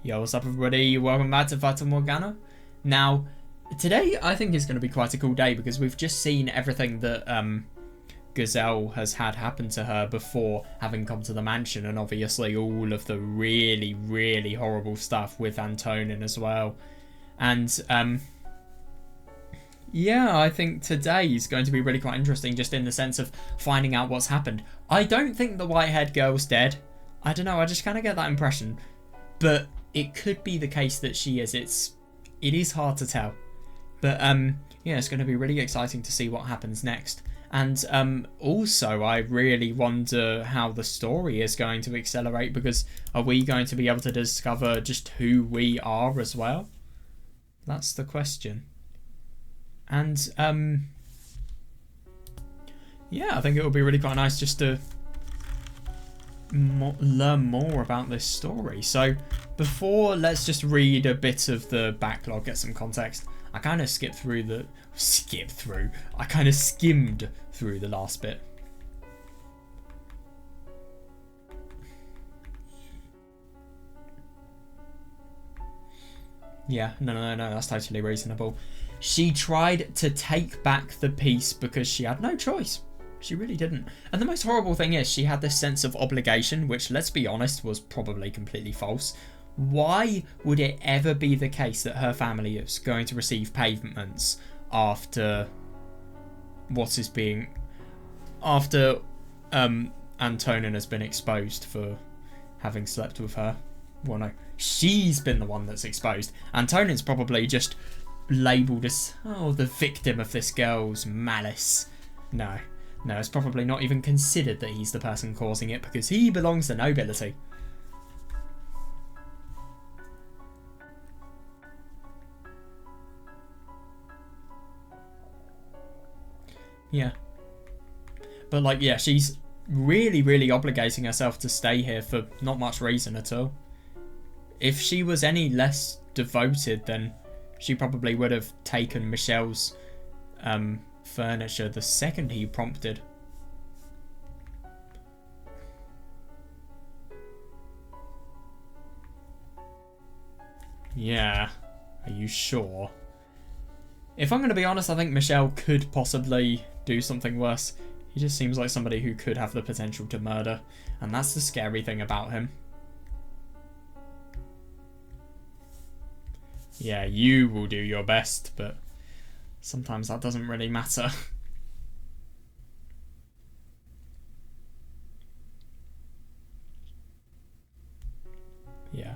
Yo, what's up everybody? Welcome back to Fata Morgana. Now, today I think is going to be quite a cool day because we've just seen everything that Gazelle has had happen to her before having come to the mansion, and obviously all of the really, really horrible stuff with Antonin as well. And yeah, I think today is going to be really quite interesting just in the sense of finding out what's happened. I don't think the white-haired girl's dead. I don't know, I just kind of get that impression. But it could be the case that she is. It is hard to tell. But yeah, it's going to be really exciting to see what happens next. And also, I really wonder how the story is going to accelerate, because are we going to be able to discover just who we are as well? That's the question. And yeah, I think it would be really quite nice just to learn more about this story. So before, let's just read a bit of the backlog, get some context. I kind of skimmed through the last bit. Yeah, no, that's totally reasonable. She tried to take back the peace because she had no choice. She really didn't. And the most horrible thing is she had this sense of obligation, which, let's be honest, was probably completely false. Why would it ever be the case that her family is going to receive payments after Antonin has been exposed for having slept with her? Well, no, she's been the one that's exposed. Antonin's probably just labelled as, oh, the victim of this girl's malice. No, it's probably not even considered that he's the person causing it, because he belongs to nobility. Yeah. But, like, yeah, she's really, really obligating herself to stay here for not much reason at all. If she was any less devoted, then she probably would have taken Michelle's furniture the second he prompted. Yeah. Are you sure? If I'm going to be honest, I think Michelle could possibly do something worse. He just seems like somebody who could have the potential to murder, and that's the scary thing about him. Yeah, you will do your best, but sometimes that doesn't really matter. Yeah.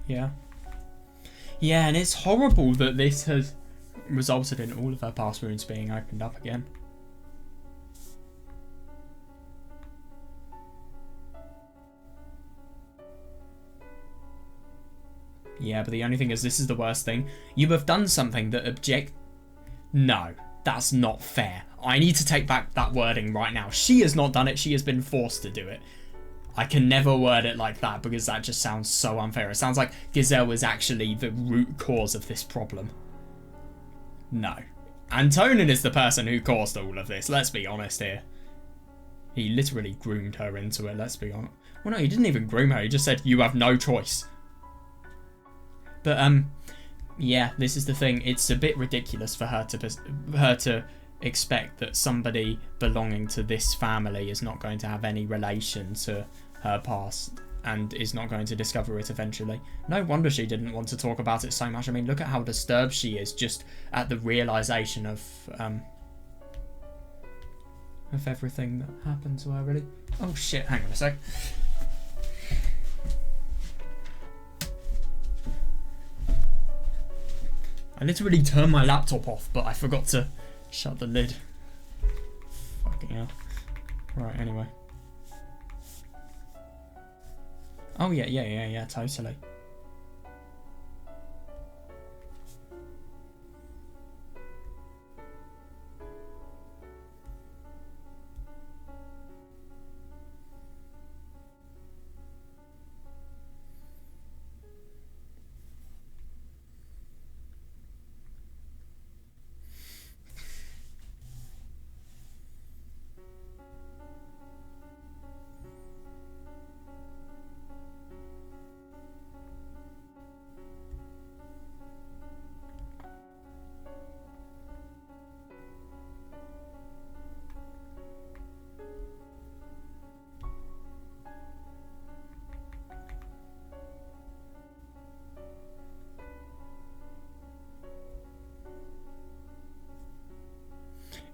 Yeah. Yeah, and it's horrible that this has resulted in all of her past wounds being opened up again. Yeah, but the only thing is, this is the worst thing. You have done something that No, that's not fair. I need to take back that wording right now. She has not done it, she has been forced to do it. I can never word it like that because that just sounds so unfair. It sounds like Gazelle is actually the root cause of this problem. No. Antonin is the person who caused all of this, let's be honest here. He literally groomed her into it, let's be honest. Well, no, he didn't even groom her, he just said, you have no choice. But, yeah, this is the thing. It's a bit ridiculous for her to expect that somebody belonging to this family is not going to have any relation to her past and is not going to discover it eventually. No wonder she didn't want to talk about it so much. I mean, look at how disturbed she is just at the realization of everything that happened to her, really. Oh shit, hang on a sec. I literally turned my laptop off, but I forgot to shut the lid. Fucking hell. Right, anyway. Oh, yeah, totally.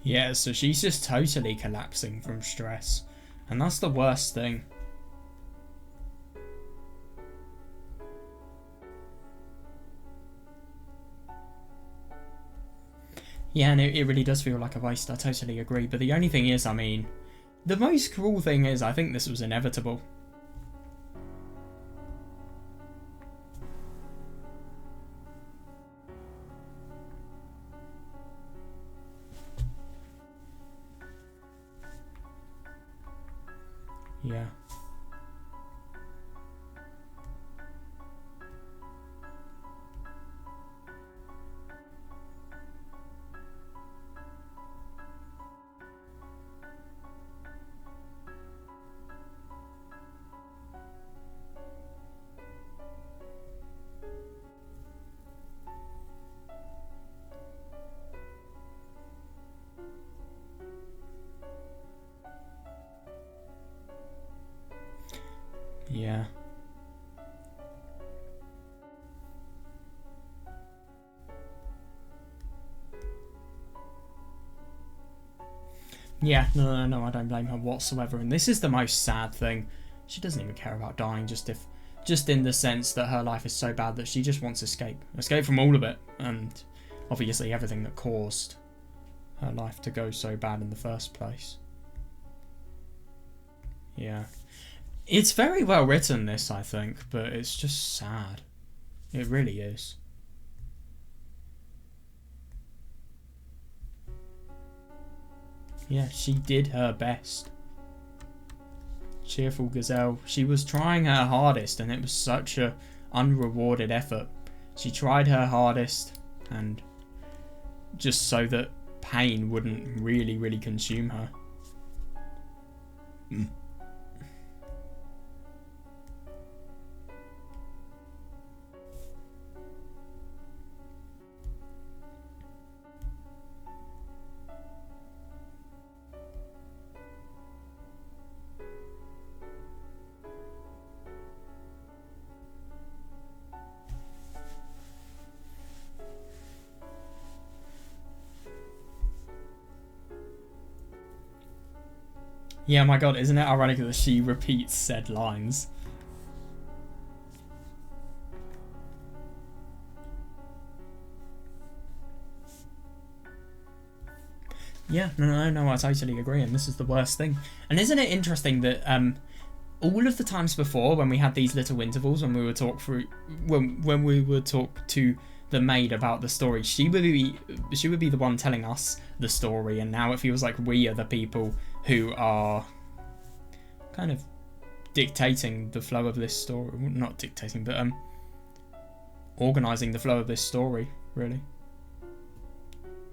Yeah, so she's just totally collapsing from stress. And that's the worst thing. Yeah, and it really does feel like a waste, I totally agree. But the only thing is, I mean, the most cruel thing is I think this was inevitable. Yeah. Yeah. Yeah, no, I don't blame her whatsoever. And this is the most sad thing. She doesn't even care about dying, just in the sense that her life is so bad that she just wants escape. Escape from all of it. And obviously everything that caused her life to go so bad in the first place. Yeah. It's very well written, this, I think, but it's just sad. It really is. Yeah, she did her best. Cheerful Gazelle. She was trying her hardest, and it was such a unrewarded effort. She tried her hardest, and just so that pain wouldn't really consume her. Yeah, my god, isn't it ironic that she repeats said lines? Yeah, no, I totally agree, and this is the worst thing. And isn't it interesting that all of the times before when we had these little intervals when we would talk through when we would talk to the maid about the story, she would be the one telling us the story, and now it feels like we are the people who are kind of dictating the flow of this story. Not dictating, but organising the flow of this story, really.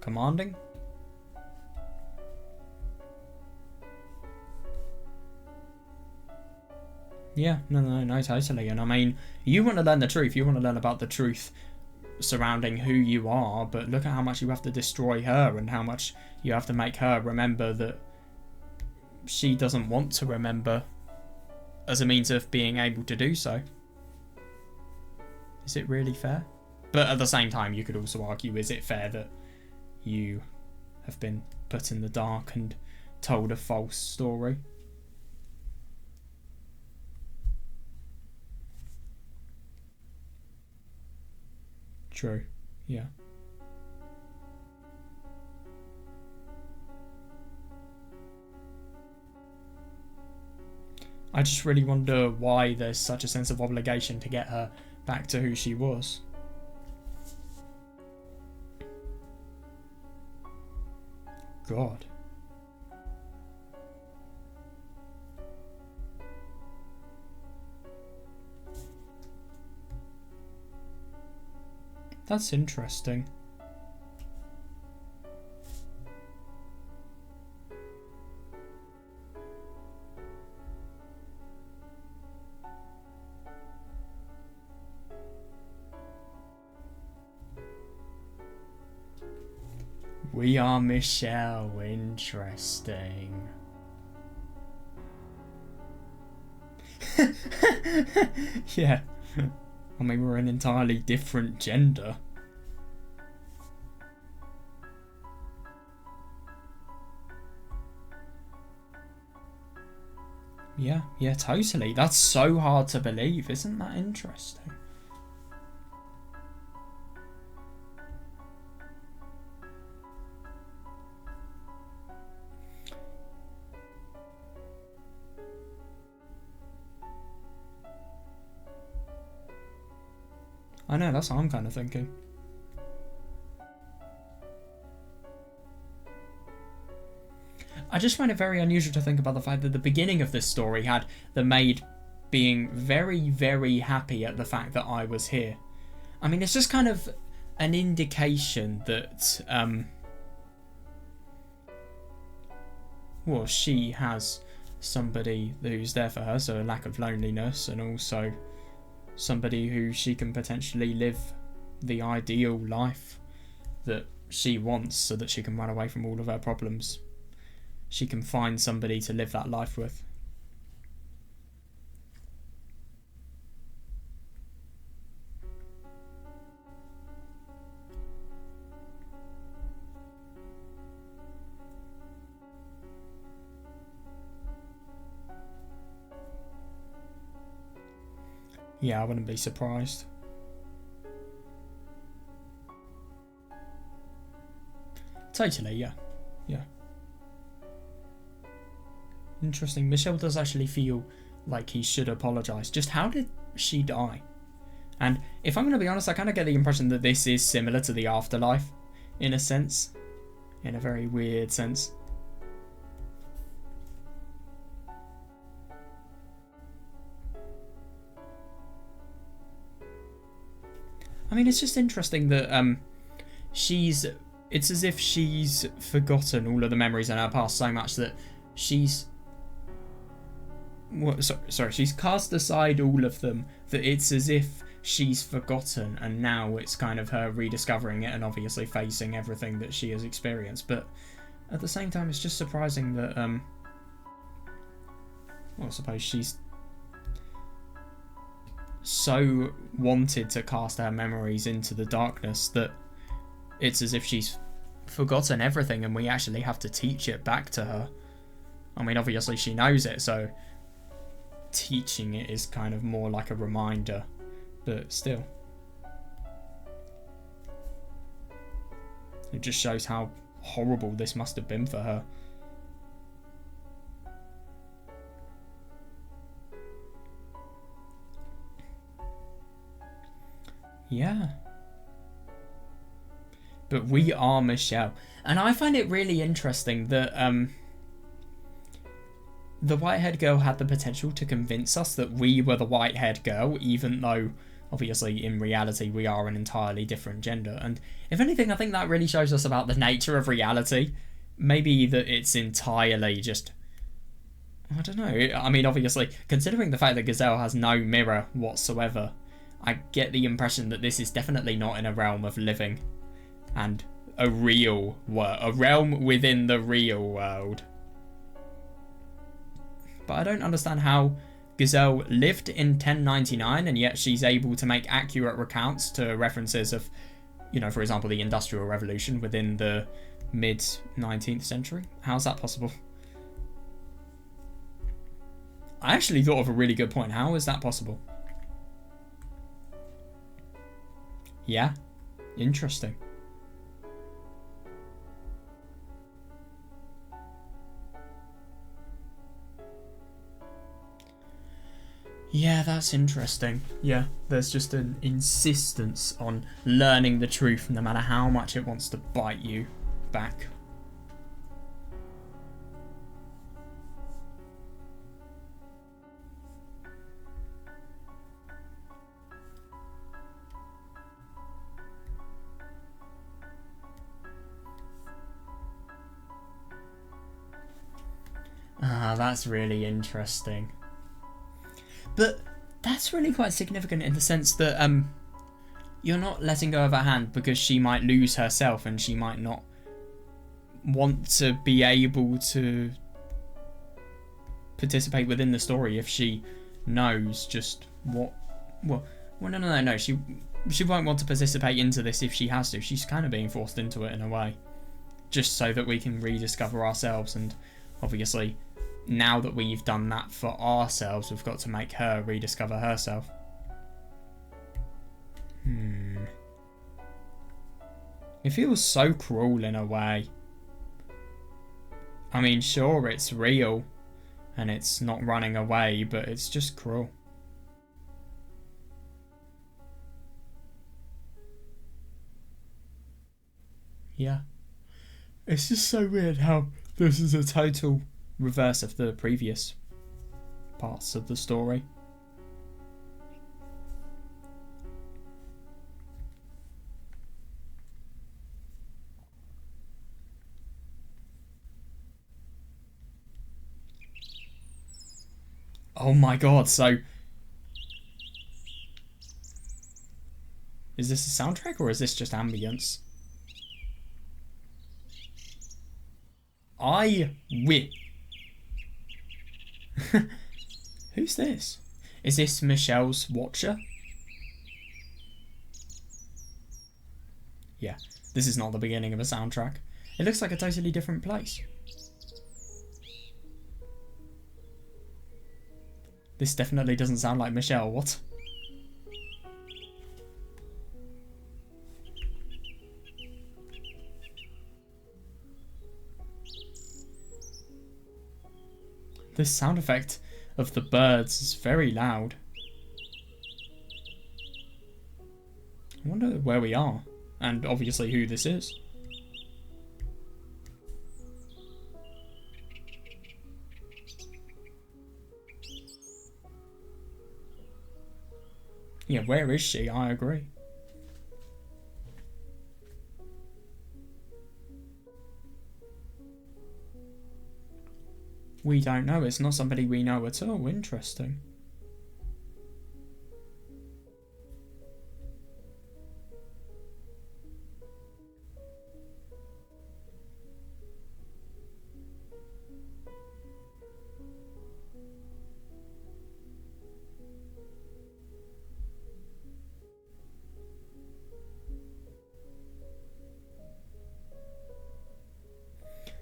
Commanding? Yeah, no, totally. And I mean, you want to learn the truth. You want to learn about the truth surrounding who you are, but look at how much you have to destroy her and how much you have to make her remember that she doesn't want to remember as a means of being able to do so. Is it really fair? But at the same time, you could also argue, is it fair that you have been put in the dark and told a false story? True. Yeah. I just really wonder why there's such a sense of obligation to get her back to who she was. God. That's interesting. We are Michelle. Interesting. Yeah. I mean, we're an entirely different gender. Yeah, totally. That's so hard to believe. Isn't that interesting? I know, that's what I'm kind of thinking. I just find it very unusual to think about the fact that the beginning of this story had the maid being very, very happy at the fact that I was here. I mean, it's just kind of an indication that, well, she has somebody who's there for her, so a lack of loneliness, and also somebody who she can potentially live the ideal life that she wants so that she can run away from all of her problems. She can find somebody to live that life with. Yeah, I wouldn't be surprised. Totally, yeah. Interesting. Michelle does actually feel like he should apologise. Just how did she die? And if I'm going to be honest, I kind of get the impression that this is similar to the afterlife, in a sense. In a very weird sense. I mean, it's just interesting that it's as if she's forgotten all of the memories in her past so much that she's she's cast aside all of them, that it's as if she's forgotten, and now it's kind of her rediscovering it and obviously facing everything that she has experienced. But at the same time, it's just surprising that I suppose she's so wanted to cast her memories into the darkness that it's as if she's forgotten everything and we actually have to teach it back to her. I mean, obviously she knows it, so teaching it is kind of more like a reminder, but still. It just shows how horrible this must have been for her. Yeah. But we are Michelle. And I find it really interesting that the white-haired girl had the potential to convince us that we were the white-haired girl, even though, obviously, in reality, we are an entirely different gender. And if anything, I think that really shows us about the nature of reality. Maybe that it's entirely just... I don't know. I mean, obviously, considering the fact that Gazelle has no mirror whatsoever, I get the impression that this is definitely not in a realm of living and a real world, a realm within the real world. But I don't understand how Gazelle lived in 1099 and yet she's able to make accurate recounts to references of, you know, for example, the Industrial Revolution within the mid-19th century. How's that possible? I actually thought of a really good point. How is that possible? Yeah, interesting. Yeah, that's interesting. Yeah, there's just an insistence on learning the truth no matter how much it wants to bite you back. Ah, that's really interesting. But that's really quite significant in the sense that you're not letting go of her hand because she might lose herself and she might not want to be able to participate within the story if she knows just what... Well, no. She won't want to participate into this if she has to. She's kind of being forced into it in a way. Just so that we can rediscover ourselves and obviously now that we've done that for ourselves, we've got to make her rediscover herself. It feels so cruel in a way. I mean, sure, it's real and it's not running away, but it's just cruel. Yeah. It's just so weird how this is a total reverse of the previous parts of the story. Oh my god, so... Is this a soundtrack or is this just ambience? Who's this? Is this Michelle's Watcher? Yeah, this is not the beginning of a soundtrack. It looks like a totally different place. This definitely doesn't sound like Michelle, what? This sound effect of the birds is very loud. I wonder where we are, and obviously who this is. Yeah, where is she? I agree. We don't know. It's not somebody we know at all. Interesting.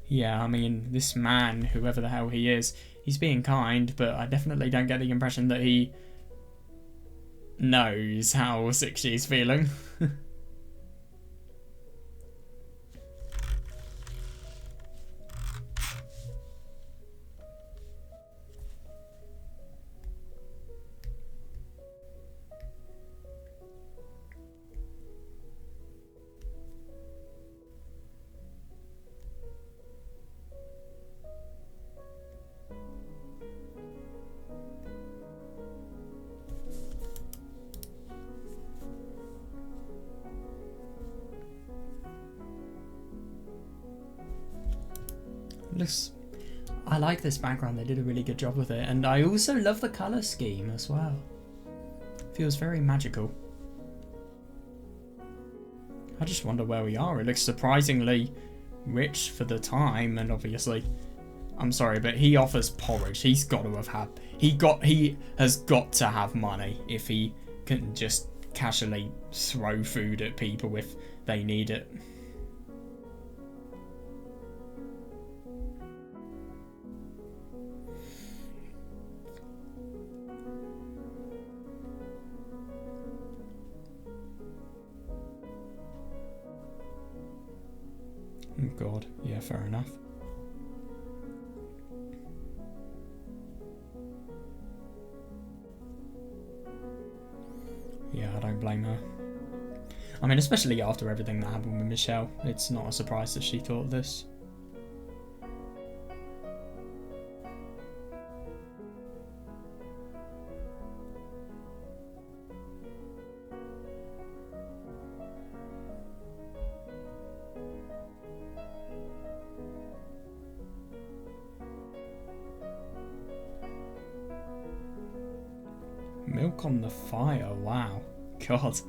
Yeah, I mean, this man, whoever the hell he is, he's being kind, but I definitely don't get the impression that he knows how sick she's feeling. Looks... I like this background, they did a really good job with it, and I also love the colour scheme as well. Feels very magical. I just wonder where we are. It looks surprisingly rich for the time, and obviously, I'm sorry, but he offers porridge. He's got to have had... He has got to have money if he can just casually throw food at people if they need it. Oh god, yeah, fair enough. Yeah, I don't blame her. I mean, especially after everything that happened with Michelle, it's not a surprise that she thought this. Milk on the fire, wow. God,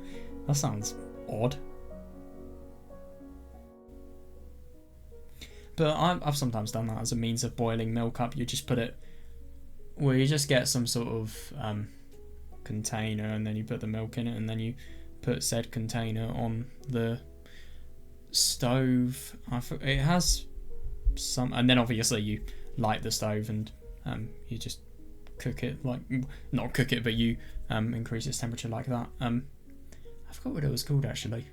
that sounds odd. But I've sometimes done that as a means of boiling milk up. You just put it... Well, you just get some sort of container and then you put the milk in it and then you put said container on the stove. It has some... And then obviously you light the stove and You just cook it like, not cook it, but you increase its temperature like that. I forgot what it was called actually.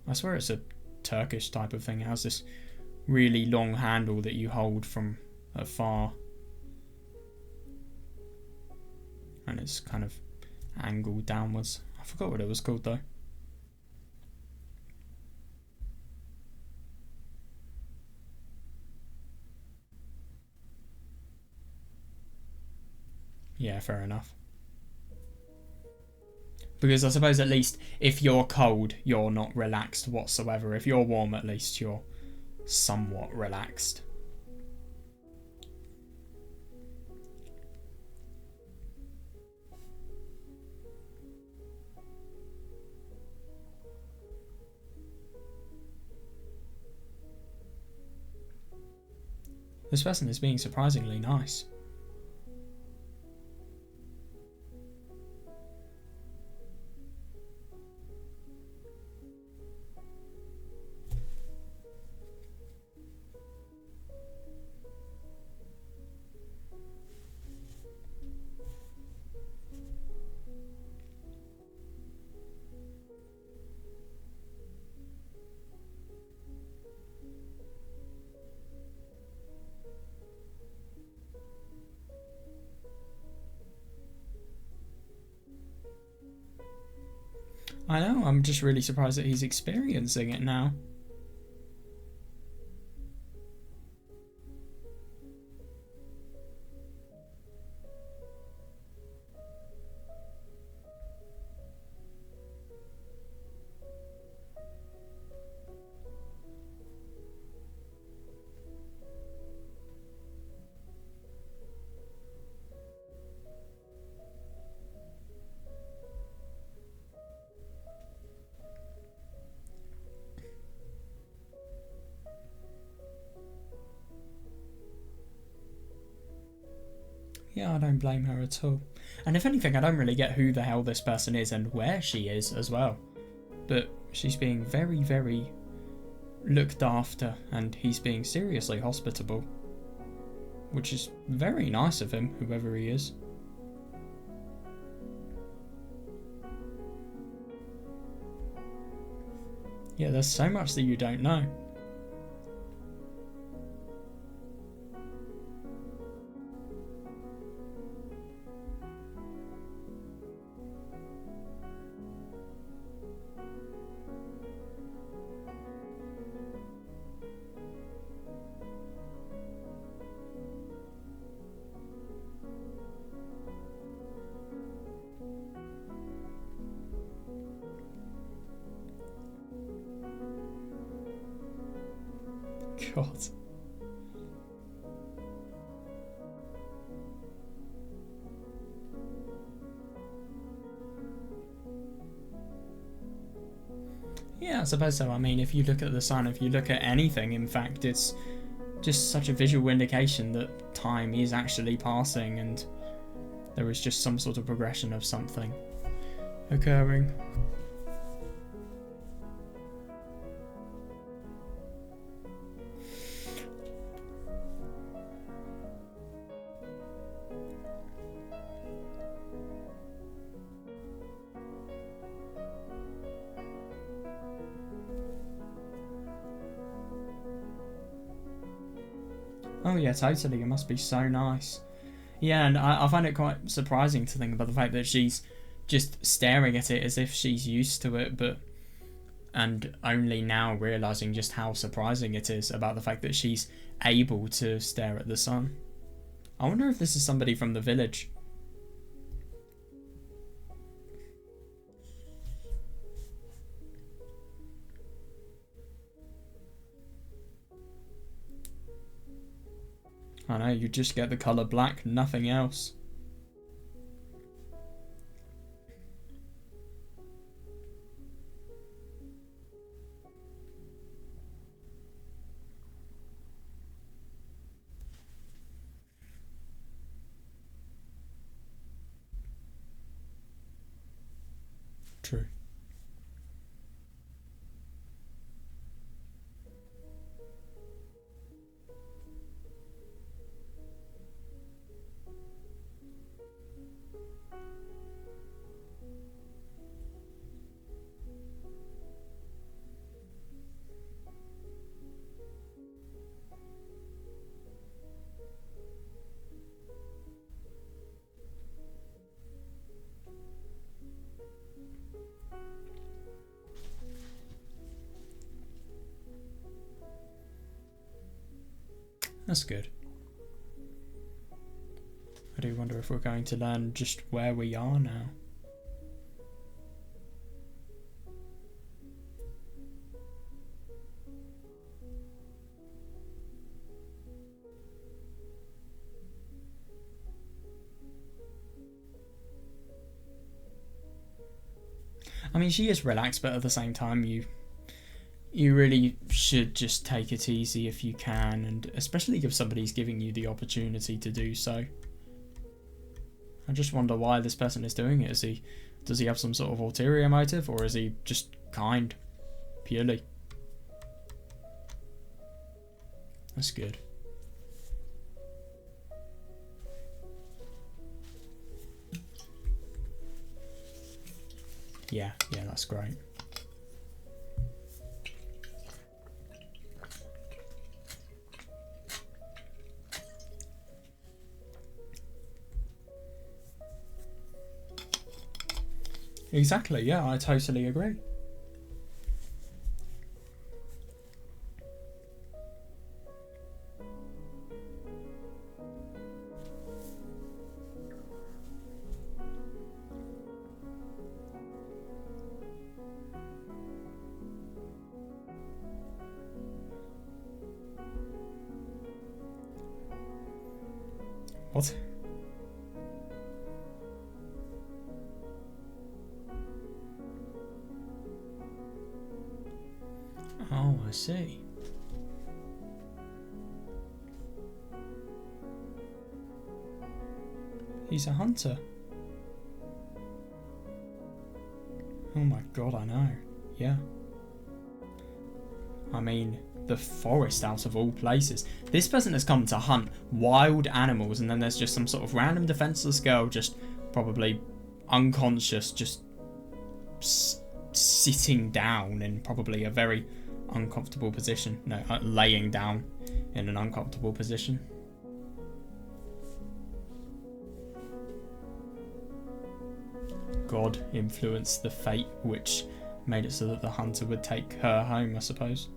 I swear it's a Turkish type of thing. It has this really long handle that you hold from afar, and it's kind of angled downwards. I forgot what it was called though. Yeah, fair enough. Because I suppose at least if you're cold, you're not relaxed whatsoever. If you're warm, at least you're somewhat relaxed. This person is being surprisingly nice. I know, I'm just really surprised that he's experiencing it now. Yeah, I don't blame her at all. And if anything, I don't really get who the hell this person is and where she is as well. But she's being very, very looked after, and he's being seriously hospitable. Which is very nice of him, whoever he is. Yeah, there's so much that you don't know. God. Yeah, I suppose so. I mean, if you look at the sun, if you look at anything, in fact, it's just such a visual indication that time is actually passing and there is just some sort of progression of something occurring. Oh yeah, totally. It must be so nice. Yeah, and I find it quite surprising to think about the fact that she's just staring at it as if she's used to it, but and only now realizing just how surprising it is about the fact that she's able to stare at the sun. I wonder if this is somebody from the village. I know, you just get the colour black, nothing else. True. That's good. I do wonder if we're going to learn just where we are now. I mean, she is relaxed, but at the same time, you really should just take it easy if you can, and especially if somebody's giving you the opportunity to do so. I just wonder why this person is doing it. Does he have some sort of ulterior motive, or is he just kind, purely? That's good. Yeah, that's great. Exactly, yeah, I totally agree. What? Oh, I see. He's a hunter. Oh my god, I know. Yeah. I mean, the forest out of all places. This person has come to hunt wild animals, and then there's just some sort of random defenseless girl just probably unconscious, just sitting down in probably a very uncomfortable position. No, laying down in an uncomfortable position. God influenced the fate which made it so that the hunter would take her home, I suppose.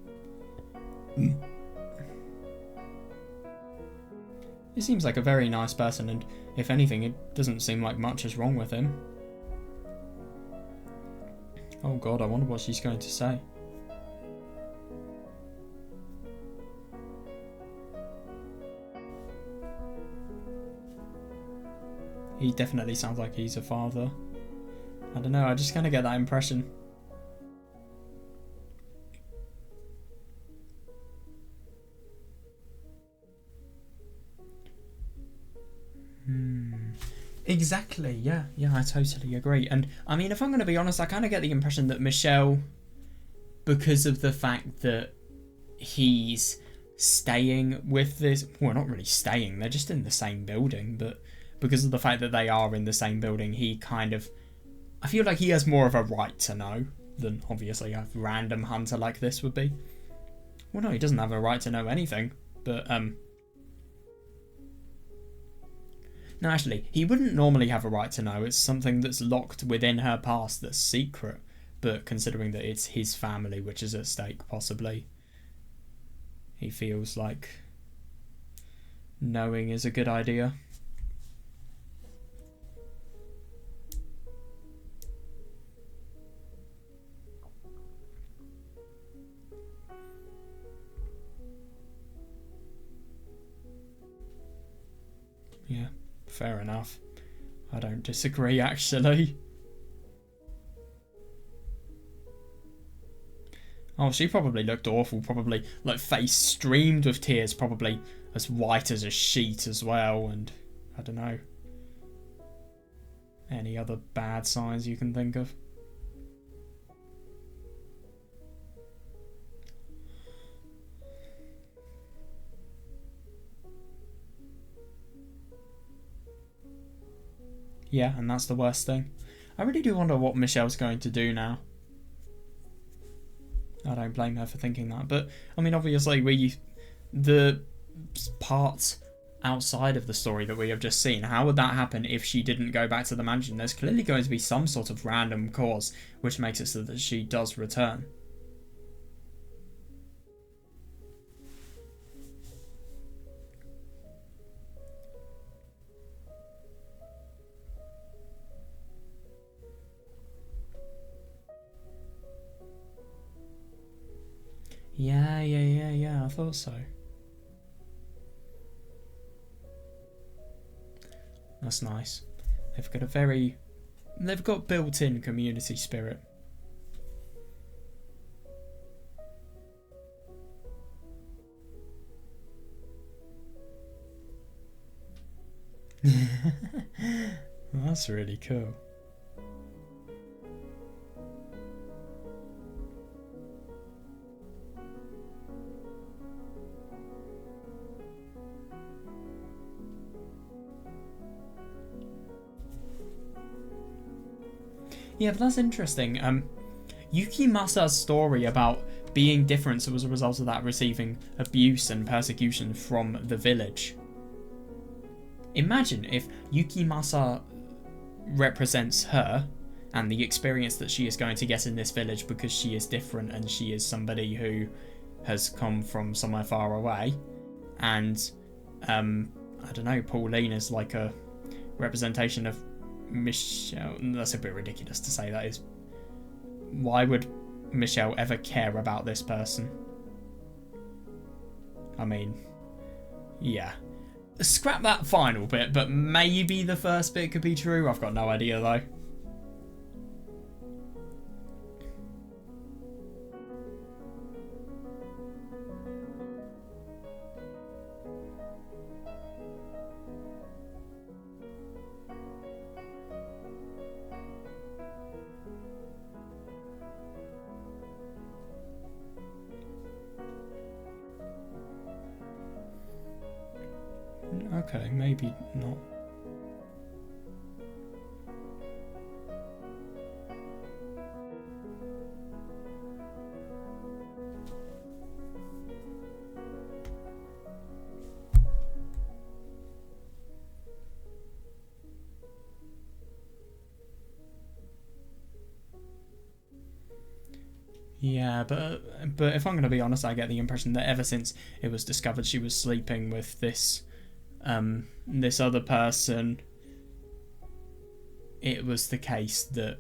He seems like a very nice person, and if anything, it doesn't seem like much is wrong with him. Oh god, I wonder what she's going to say. He definitely sounds like he's a father. I don't know, I just kind of get that impression. Exactly, yeah, I totally agree. And I mean, if I'm going to be honest, I kind of get the impression that Michelle, because of the fact that he's staying with this, well, not really staying, they're just in the same building, but because of the fact that they are in the same building, he kind of, I feel like he has more of a right to know than obviously a random hunter like this would be. Well, no, he doesn't have a right to know anything, but no, actually, he wouldn't normally have a right to know. It's something that's locked within her past that's secret. But considering that it's his family which is at stake, possibly, he feels like knowing is a good idea. Yeah. Fair enough. I don't disagree, actually. Oh, she probably looked awful. Probably, like, face streamed with tears. Probably as white as a sheet as well. And, I don't know. Any other bad signs you can think of? Yeah, and that's the worst thing. I really do wonder what Michelle's going to do now. I don't blame her for thinking that. But, I mean, obviously, the parts outside of the story that we have just seen, how would that happen if she didn't go back to the mansion? There's clearly going to be some sort of random cause which makes it so that she does return. Yeah, I thought so. That's nice. They've got built-in community spirit. That's really cool. Yeah, but that's interesting. Yuki Masa's story about being different was a result of that receiving abuse and persecution from the village. Imagine if Yuki Masa represents her and the experience that she is going to get in this village because she is different and she is somebody who has come from somewhere far away, and I don't know, Pauline is like a representation of Michelle. That's a bit ridiculous to say that is. Why would Michelle ever care about this person? I mean, yeah. Scrap that final bit, but maybe the first bit could be true. I've got no idea though. Okay, maybe not. Yeah, but if I'm going to be honest, I get the impression that ever since it was discovered she was sleeping with this this other person, it was the case that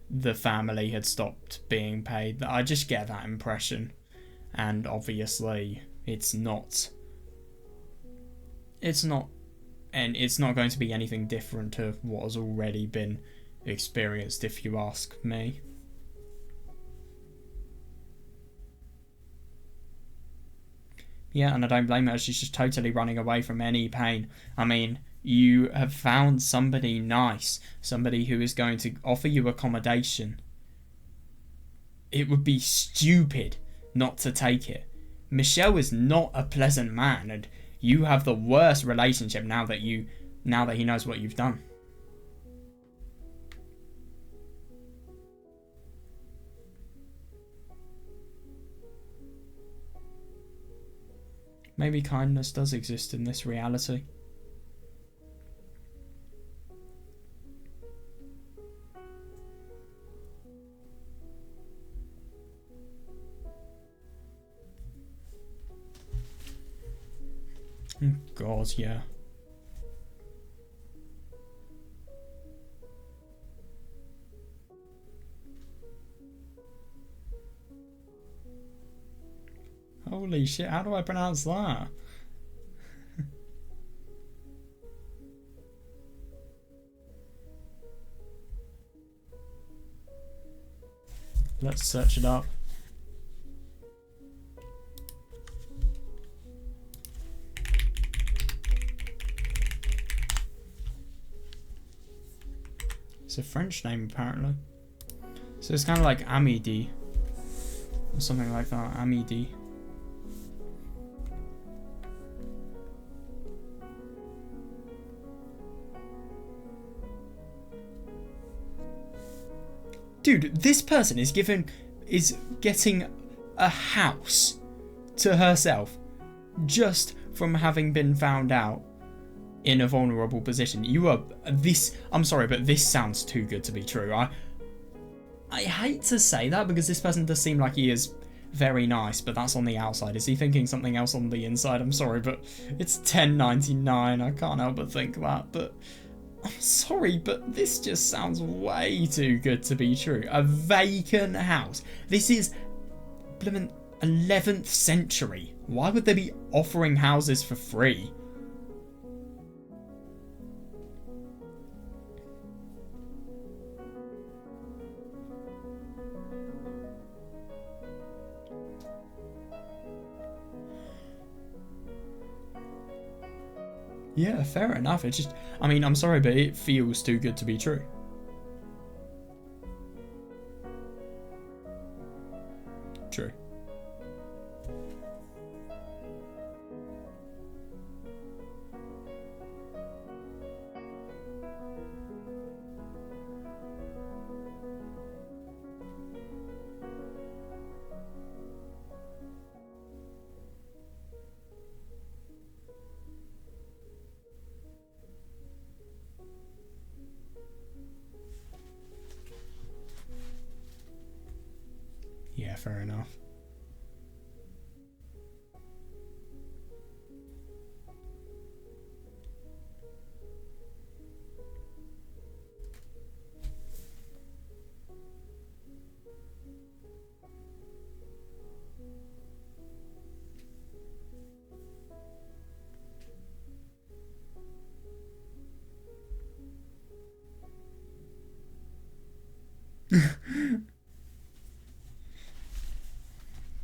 the family had stopped being paid. I just get that impression, and obviously it's not, and it's not going to be anything different to what has already been experienced, if you ask me. Yeah, and I don't blame her. She's just totally running away from any pain. I mean, you have found somebody nice, somebody who is going to offer you accommodation. It would be stupid not to take it. Michelle is not a pleasant man, and you have the worst relationship now that he knows what you've done. Maybe kindness does exist in this reality. God, yeah. Holy shit, how do I pronounce that? Let's search it up. It's a French name apparently. So it's kind of like Amidi. Or something like that, Amidi. Dude, this person is getting a house to herself just from having been found out in a vulnerable position. I'm sorry, but this sounds too good to be true. I hate to say that because this person does seem like he is very nice, but that's on the outside. Is he thinking something else on the inside? I'm sorry, but it's $10.99. I can't help but think that, but I'm sorry, but this just sounds way too good to be true. A vacant house. This is a 11th century. Why would they be offering houses for free? Yeah, fair enough. It's just, I mean, I'm sorry, but it feels too good to be true. True. Yeah, fair enough.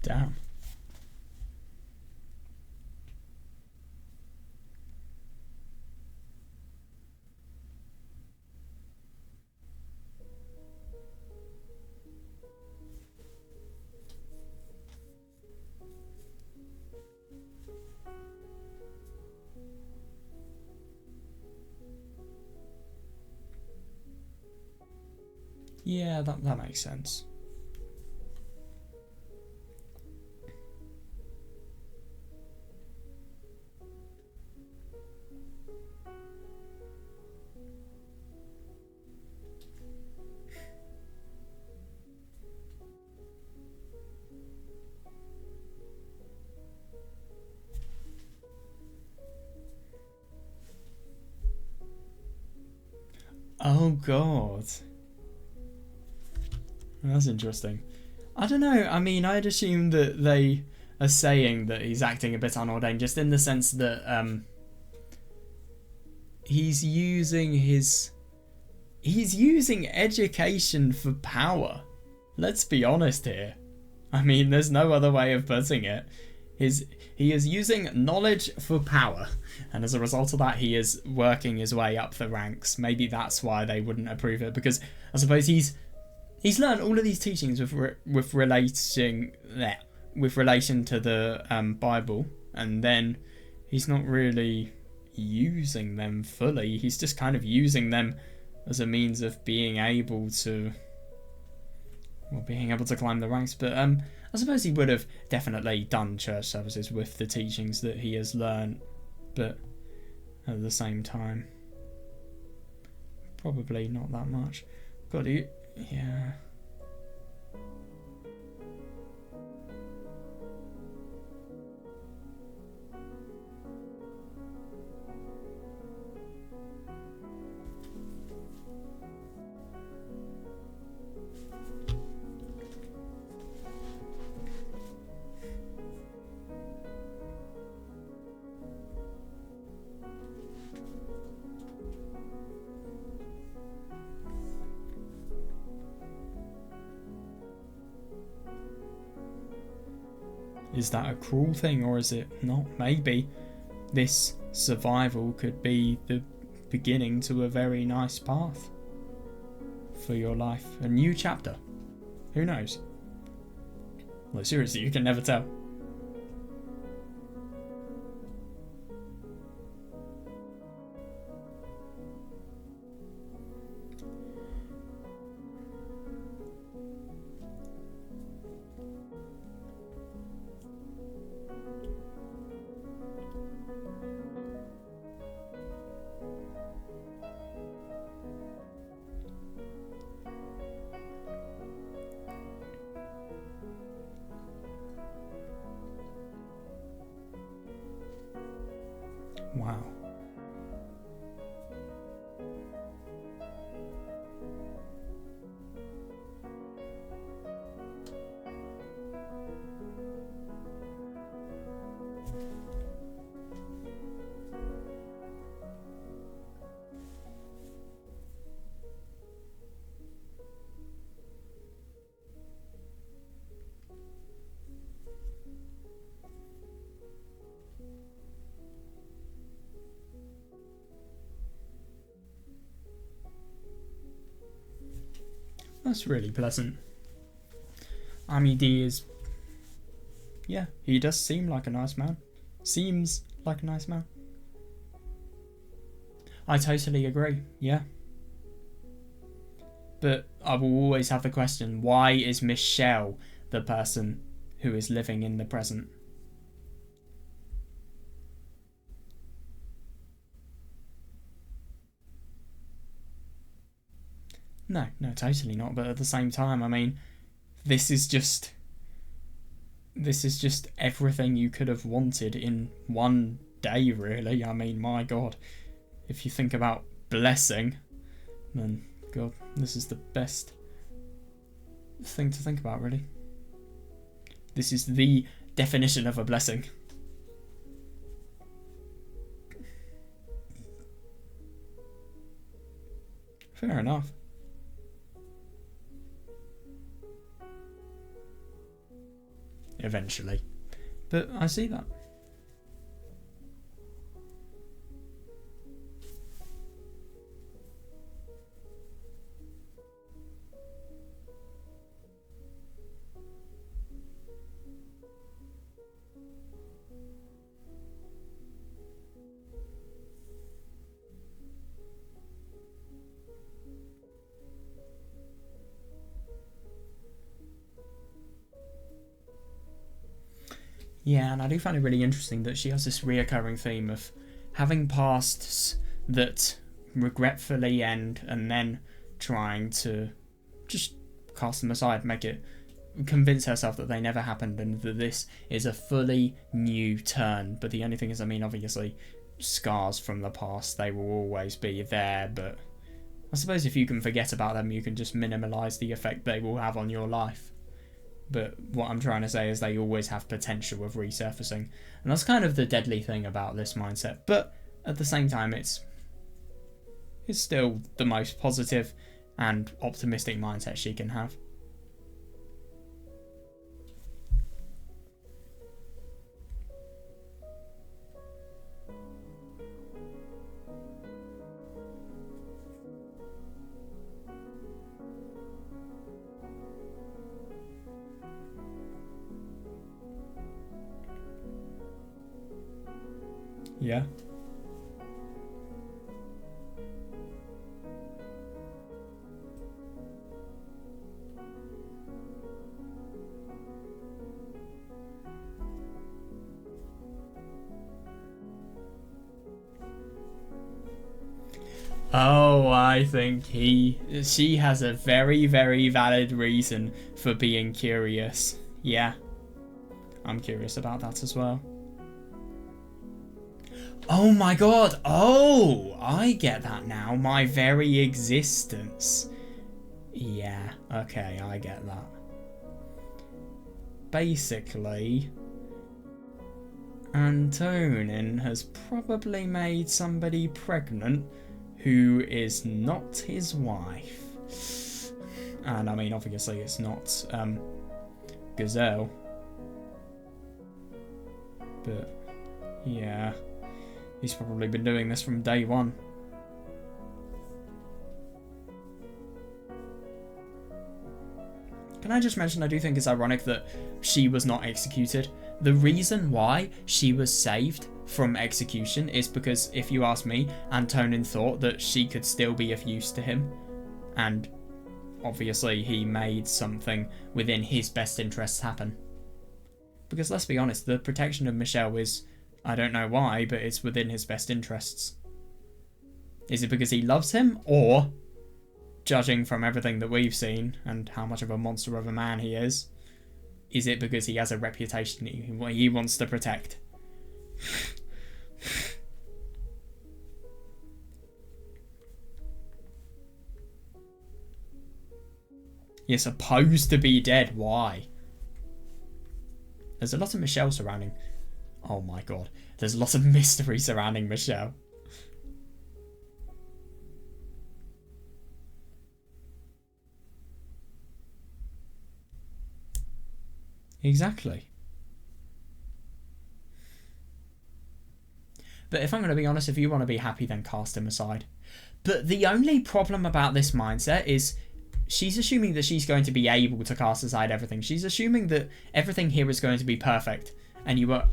Damn. Yeah, that makes sense. Oh god. That's interesting. I don't know. I mean, I'd assume that they are saying that he's acting a bit unordained, just in the sense that he's using education for power. Let's be honest here. I mean, there's no other way of putting it. He is using knowledge for power, and as a result of that, he is working his way up the ranks. Maybe that's why they wouldn't approve it, because I suppose he's learned all of these teachings with relation to the Bible, and then he's not really using them fully. He's just kind of using them as a means of being able to climb the ranks. But I suppose he would have definitely done church services with the teachings that he has learned, but at the same time, probably not that much. God, yeah. Is that a cruel thing, or is it not? Maybe this survival could be the beginning to a very nice path for your life. A new chapter. Who knows? Well, seriously, you can never tell. That's really pleasant. I mean, D is... yeah, he does seem like a nice man. Seems like a nice man. I totally agree, yeah. But I will always have the question, why is Michelle the person who is living in the present? No, totally not. But at the same time, I mean, this is just everything you could have wanted in one day, really. I mean, my God. If you think about blessing, then, God, this is the best thing to think about, really. This is the definition of a blessing. Fair enough. Eventually. But I see that. Yeah, and I do find it really interesting that she has this reoccurring theme of having pasts that regretfully end and then trying to just cast them aside, convince herself that they never happened and that this is a fully new turn. But the only thing is, I mean, obviously, scars from the past, they will always be there, but I suppose if you can forget about them, you can just minimalise the effect they will have on your life. But what I'm trying to say is they always have potential of resurfacing. And that's kind of the deadly thing about this mindset. But at the same time, it's still the most positive and optimistic mindset she can have. Yeah. Oh, I think she has a very, very valid reason for being curious. Yeah. I'm curious about that as well. Oh my God. Oh, I get that now. My very existence. Yeah, okay, I get that. Basically, Antonin has probably made somebody pregnant who is not his wife. And I mean, obviously it's not Gazelle. But yeah, he's probably been doing this from day one. Can I just mention, I do think it's ironic that she was not executed. The reason why she was saved from execution is because, if you ask me, Antonin thought that she could still be of use to him. And obviously he made something within his best interests happen. Because let's be honest, the protection of Michelle is, I don't know why, but it's within his best interests. Is it because he loves him, or, judging from everything that we've seen and how much of a monster of a man he is it because he has a reputation he wants to protect? You're supposed to be dead. Why? There's a lot of Michelle surrounding. Oh my God. There's a lot of mystery surrounding Michelle. Exactly. But if I'm going to be honest, if you want to be happy, then cast him aside. But the only problem about this mindset is she's assuming that she's going to be able to cast aside everything. She's assuming that everything here is going to be perfect, and you are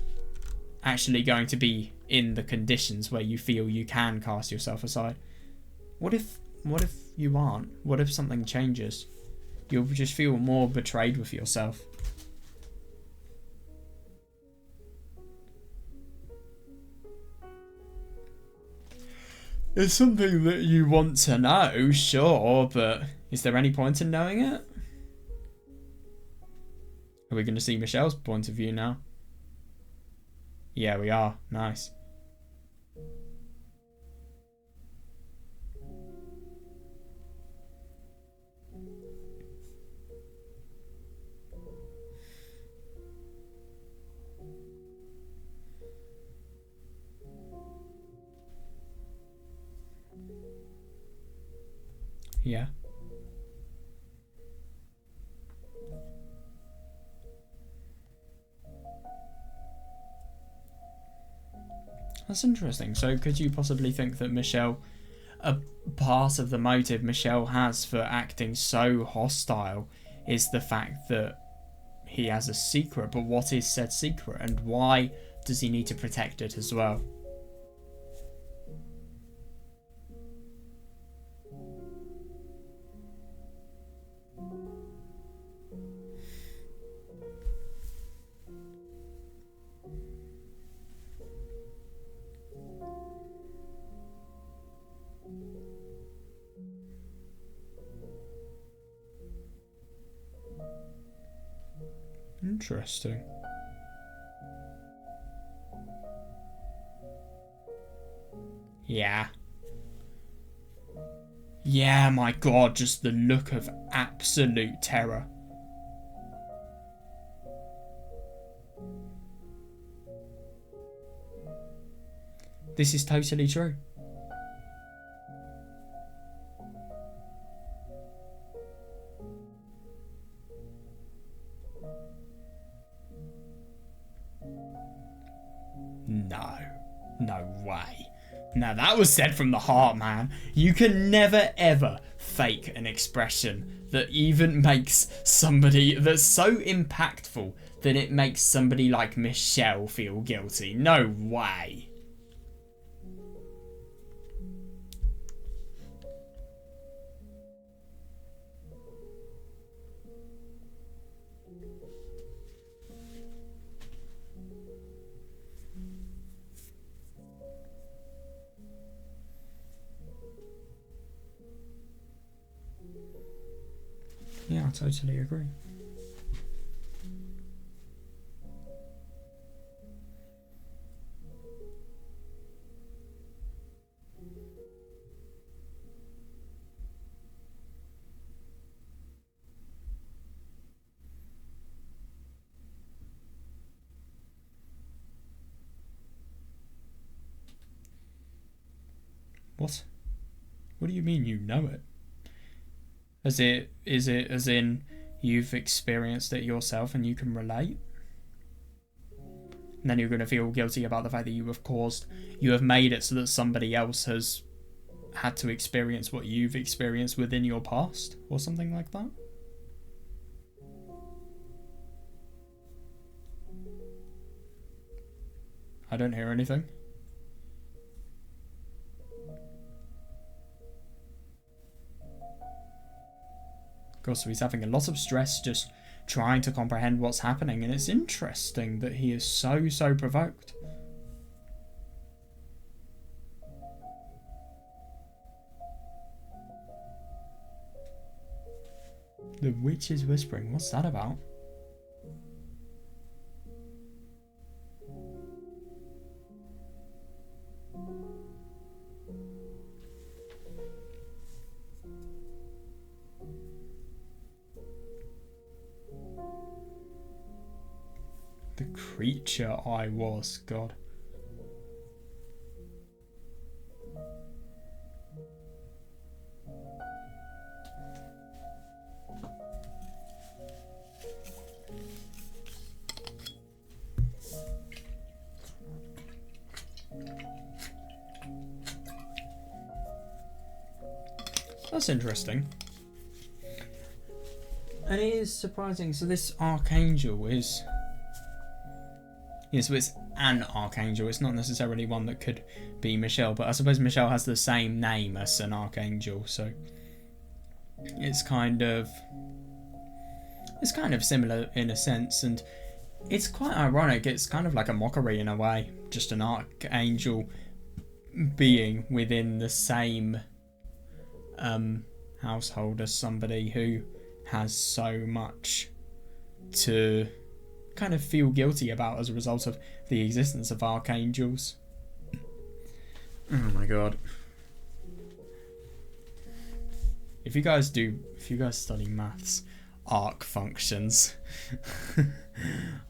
actually going to be in the conditions where you feel you can cast yourself aside. What if you aren't? What if something changes? You'll just feel more betrayed with yourself. It's something that you want to know, sure, but is there any point in knowing it? Are we going to see Michelle's point of view now? Yeah, we are. Nice. Yeah. That's interesting. So could you possibly think that Michelle, a part of the motive Michelle has for acting so hostile is the fact that he has a secret, but what is said secret and why does he need to protect it as well? Interesting. Yeah. Yeah, my god, just the look of absolute terror. This is totally true. No. No way. Now that was said from the heart, man. You can never ever fake an expression that even makes somebody that's so impactful that it makes somebody like Michelle feel guilty. No way. Yeah, I totally agree. What? What do you mean you know it? Is it as in you've experienced it yourself and you can relate? And then you're going to feel guilty about the fact that you have made it so that somebody else has had to experience what you've experienced within your past or something like that? I don't hear anything. So he's having a lot of stress just trying to comprehend what's happening, and it's interesting that he is so provoked. The witch is whispering. What's that about? The creature I was, God. That's interesting. And it is surprising. So this archangel is... Yeah, so it's an archangel. It's not necessarily one that could be Michelle, but I suppose Michelle has the same name as an archangel, so it's kind of similar in a sense, and it's quite ironic. It's kind of like a mockery in a way, just an archangel being within the same household as somebody who has so much to kind of feel guilty about as a result of the existence of archangels. Oh my god. If you guys study maths, arc functions,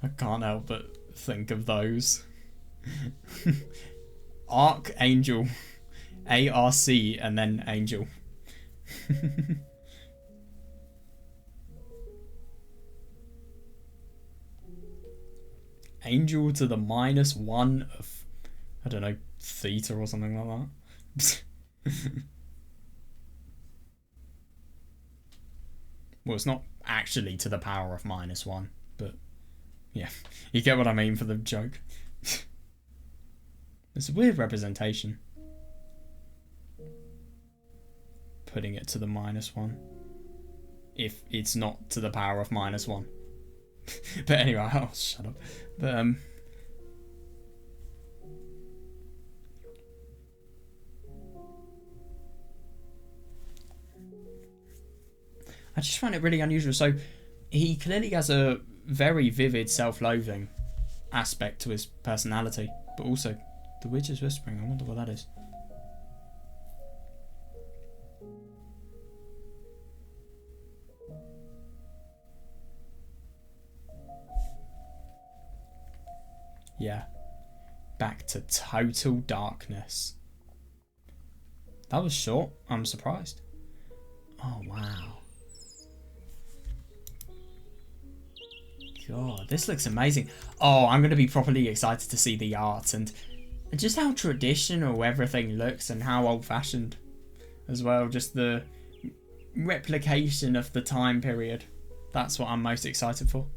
I can't help but think of those. Archangel, ARC, and then angel. Angel to the -1 of, I don't know, theta or something like that. Well, it's not actually to the power of -1, but yeah, you get what I mean for the joke. It's a weird representation. Putting it to the -1. If it's not to the power of -1. But anyway, I'll shut up. But I just find it really unusual. So he clearly has a very vivid self-loathing aspect to his personality, but also the witch is whispering. I wonder what that is. Yeah. Back to total darkness. That was short. I'm surprised. Oh, wow. God, this looks amazing. Oh, I'm going to be properly excited to see the art and just how traditional everything looks and how old-fashioned as well. Just the replication of the time period. That's what I'm most excited for.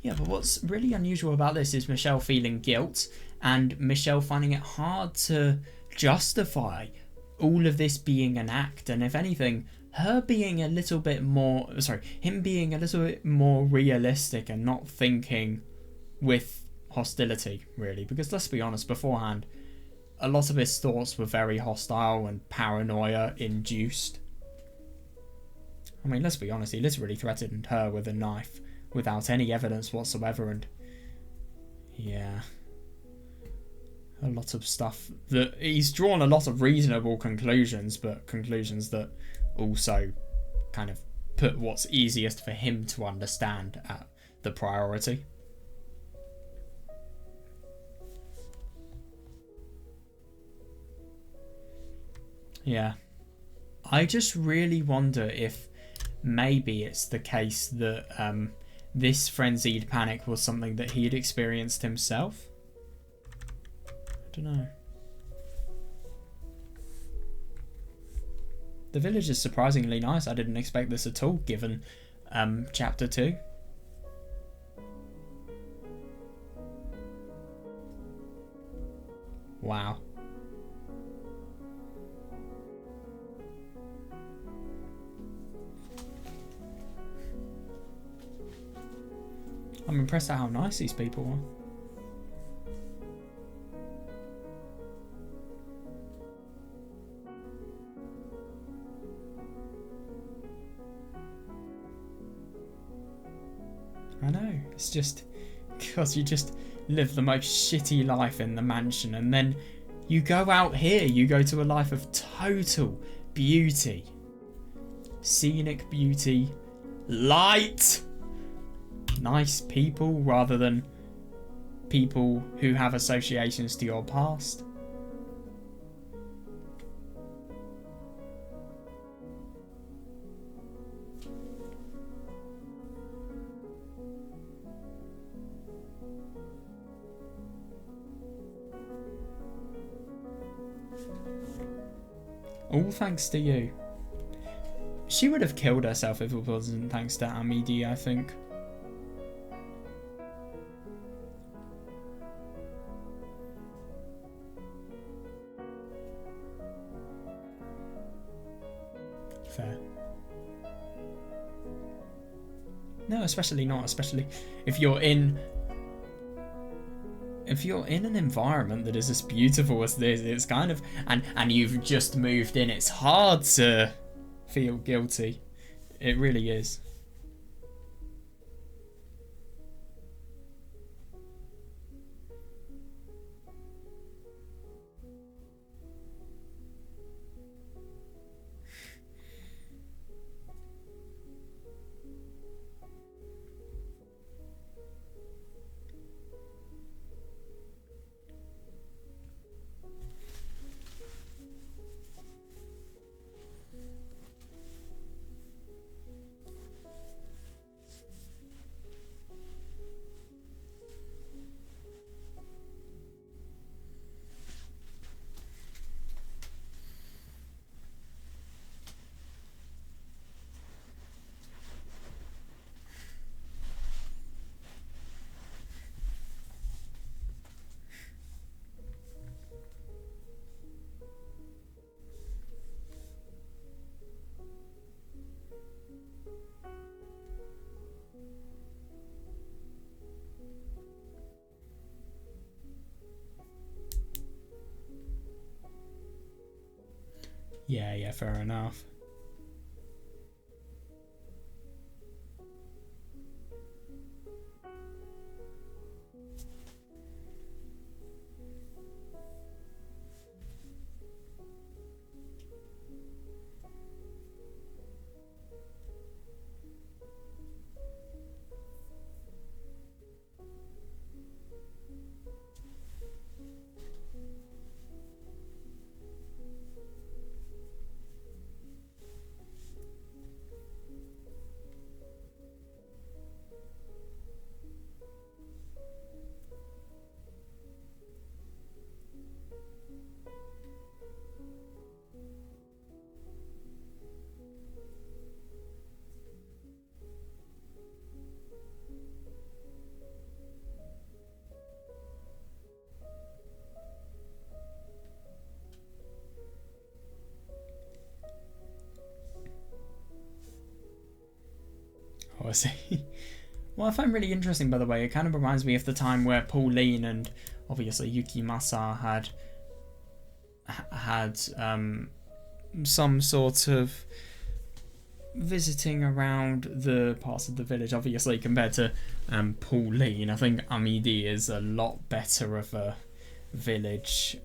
Yeah, but what's really unusual about this is Michelle feeling guilt and Michelle finding it hard to justify all of this being an act, and if anything, her being a little bit more, him being a little bit more realistic and not thinking with hostility, really, because let's be honest, beforehand, a lot of his thoughts were very hostile and paranoia induced. I mean, let's be honest, he literally threatened her with a knife without any evidence whatsoever, and yeah, a lot of stuff that he's drawn a lot of reasonable conclusions, but conclusions that also kind of put what's easiest for him to understand at the priority. Yeah, I just really wonder if maybe it's the case that this frenzied panic was something that he'd experienced himself. I don't know. The village is surprisingly nice. I didn't expect this at all, given chapter 2. Wow. I'm impressed at how nice these people are. I know, it's just because you just live the most shitty life in the mansion, and then you go out here, you go to a life of total beauty, scenic beauty, light, nice people rather than people who have associations to your past. All thanks to you. She would have killed herself if it wasn't thanks to Amidi, I think. Fair. No, especially not. Especially if you're in an environment that is as beautiful as this. It's kind of and you've just moved in. It's hard to feel guilty. It really is. Yeah, fair enough. Oh, I see. Well, I find really interesting, by the way. It kind of reminds me of the time where Pauline and obviously Yukimasa had some sort of visiting around the parts of the village. Obviously, compared to Pauline, I think Amidi is a lot better of a village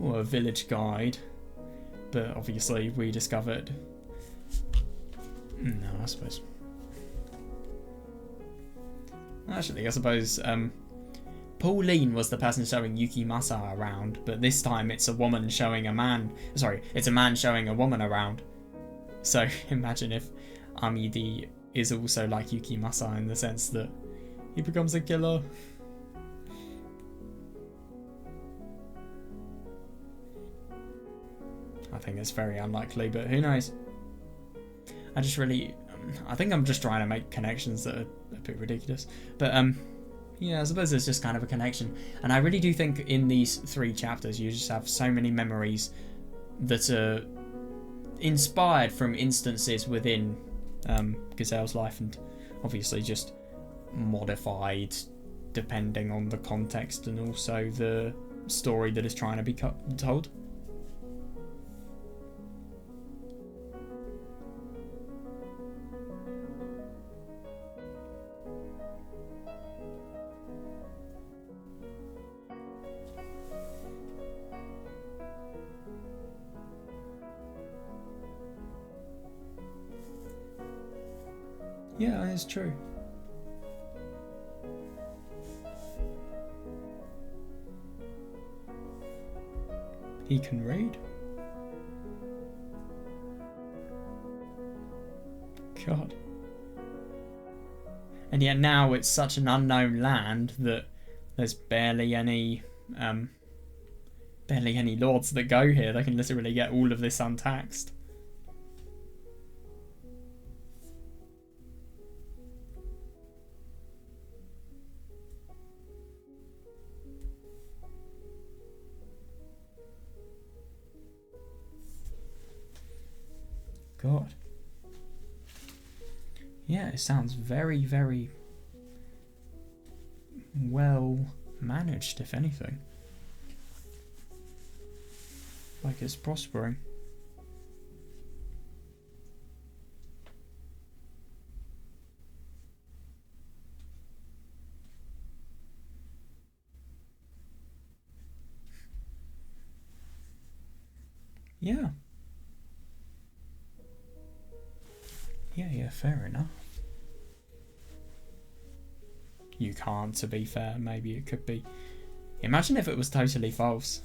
or a village guide. But obviously, we discovered. No, I suppose. Actually, I suppose Pauline was the person showing Yukimasa around, but this time it's a woman showing a man. Sorry, it's a man showing a woman around. So imagine if Amidi is also like Yukimasa in the sense that he becomes a killer. I think it's very unlikely, but who knows? I think I'm just trying to make connections that are a bit ridiculous. But yeah, I suppose there's just kind of a connection. And I really do think in these 3 chapters you just have so many memories that are inspired from instances within Gazelle's life, and obviously just modified depending on the context and also the story that is trying to be told. Yeah, it's true. He can read. God. And yet now it's such an unknown land that there's barely any barely any lords that go here. They can literally get all of this untaxed. God. Yeah, it sounds very, very well managed, if anything. Like it's prospering. Yeah. Yeah, fair enough. You can't, to be fair. Maybe it could be. Imagine if it was totally false.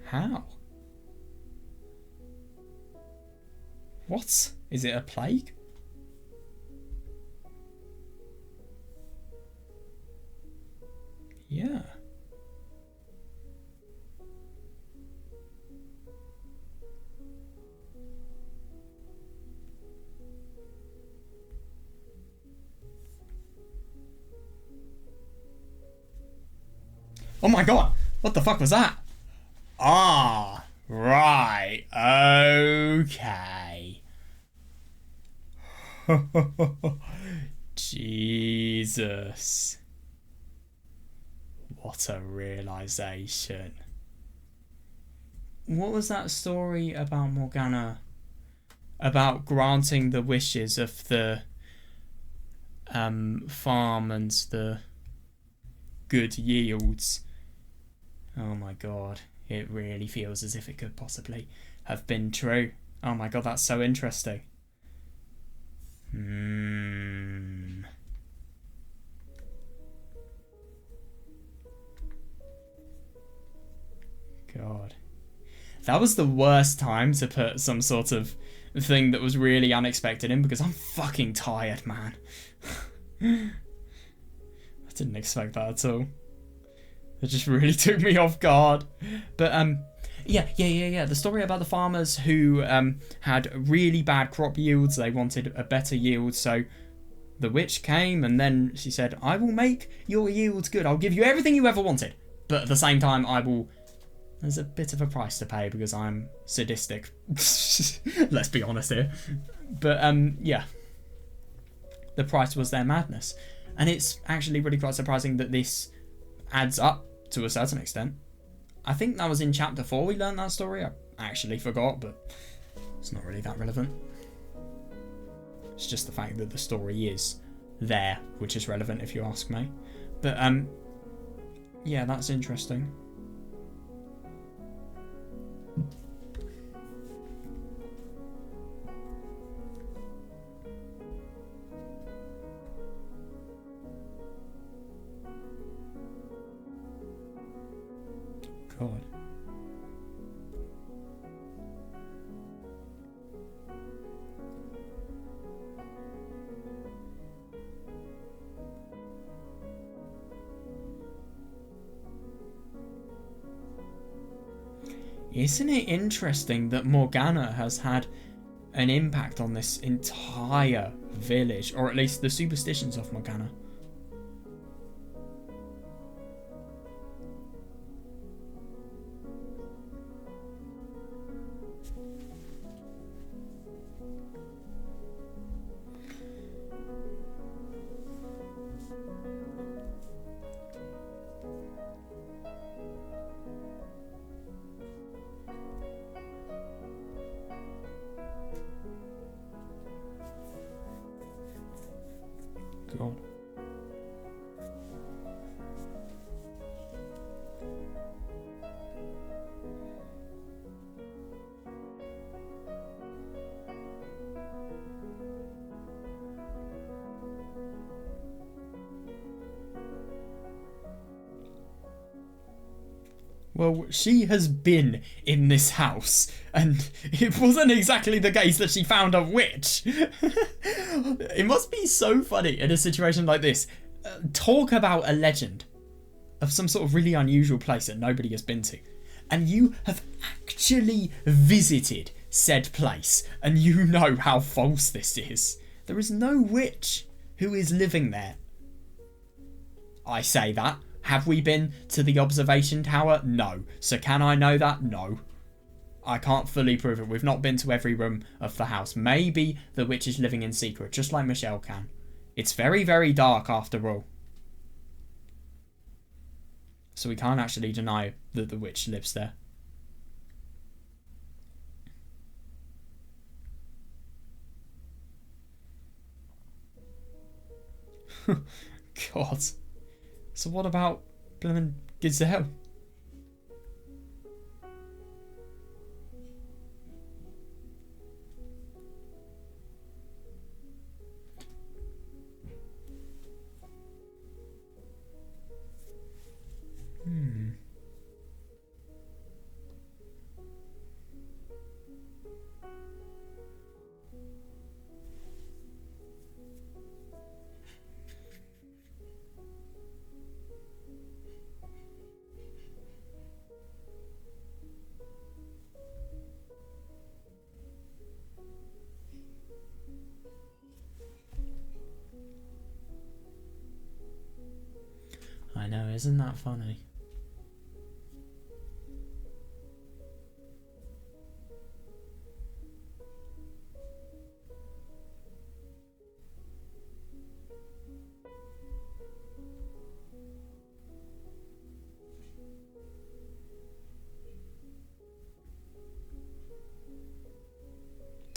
How? What? Is it a plague? Yeah. Oh my god! What the fuck was that? Ah, right. Okay. Jesus. What a realization. What was that story about Morgana? About granting the wishes of the farm and the good yields. Oh my god. It really feels as if it could possibly have been true. Oh my god, that's so interesting. God. That was the worst time to put some sort of thing that was really unexpected in, because I'm fucking tired, man. I didn't expect that at all. It just really took me off guard. But yeah. The story about the farmers who had really bad crop yields. They wanted a better yield, so the witch came and then she said, I will make your yields good. I'll give you everything you ever wanted. But at the same time, there's a bit of a price to pay because I'm sadistic. Let's be honest here. But yeah. The price was their madness. And it's actually really quite surprising that this adds up to a certain extent. I think that was in chapter 4 we learned that story. I actually forgot, but it's not really that relevant. It's just the fact that the story is there, which is relevant if you ask me. But yeah, that's interesting. God. Isn't it interesting that Morgana has had an impact on this entire village, or at least the superstitions of Morgana? God. Well, she has been in this house, and it wasn't exactly the case that she found a witch. It must be so funny in a situation like this. Talk about a legend of some sort of really unusual place that nobody has been to. And you have actually visited said place, and you know how false this is. There is no witch who is living there. I say that. Have we been to the observation tower? No. So can I know that? No. I can't fully prove it. We've not been to every room of the house. Maybe the witch is living in secret, just like Michelle can. It's very, very dark after all. So we can't actually deny that the witch lives there. God. So what about blimmin' Gazelle? I know, isn't that funny?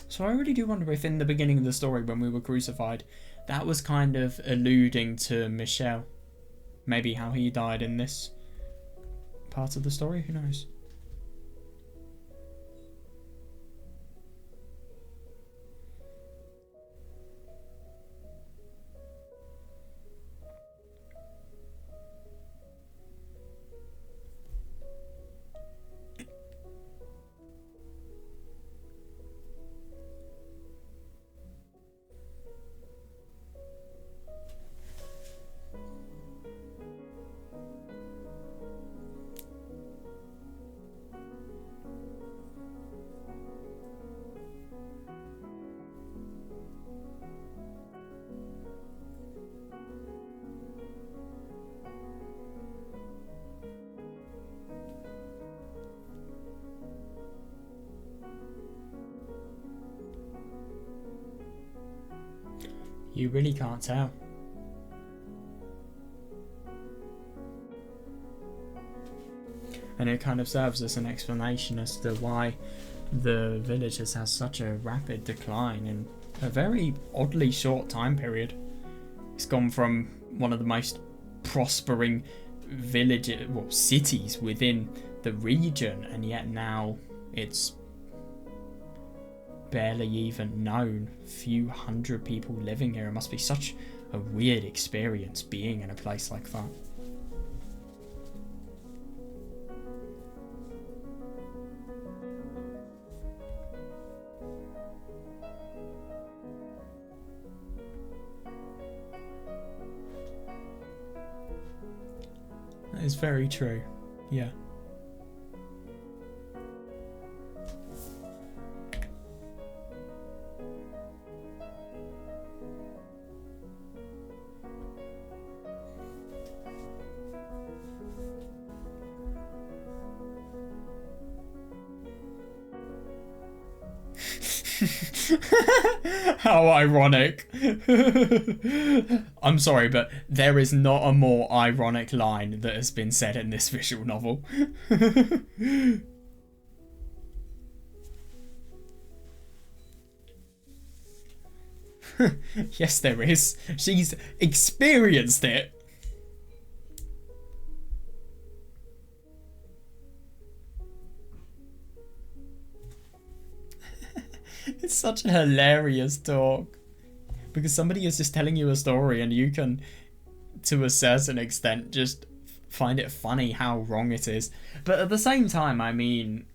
So I really do wonder if in the beginning of the story when we were crucified, that was kind of alluding to Michelle. Maybe how he died in this part of the story, who knows? You really can't tell. And it kind of serves as an explanation as to why the village has had such a rapid decline in a very oddly short time period. It's gone from one of the most prospering cities within the region, and yet now it's barely even known. Few hundred people living here. It must be such a weird experience being in a place like that. That is very true. Yeah. How ironic. I'm sorry, but there is not a more ironic line that has been said in this visual novel. Yes, there is. She's experienced it. It's such a hilarious talk. Because somebody is just telling you a story and you can, to a certain extent, just find it funny how wrong it is. But at the same time, I mean,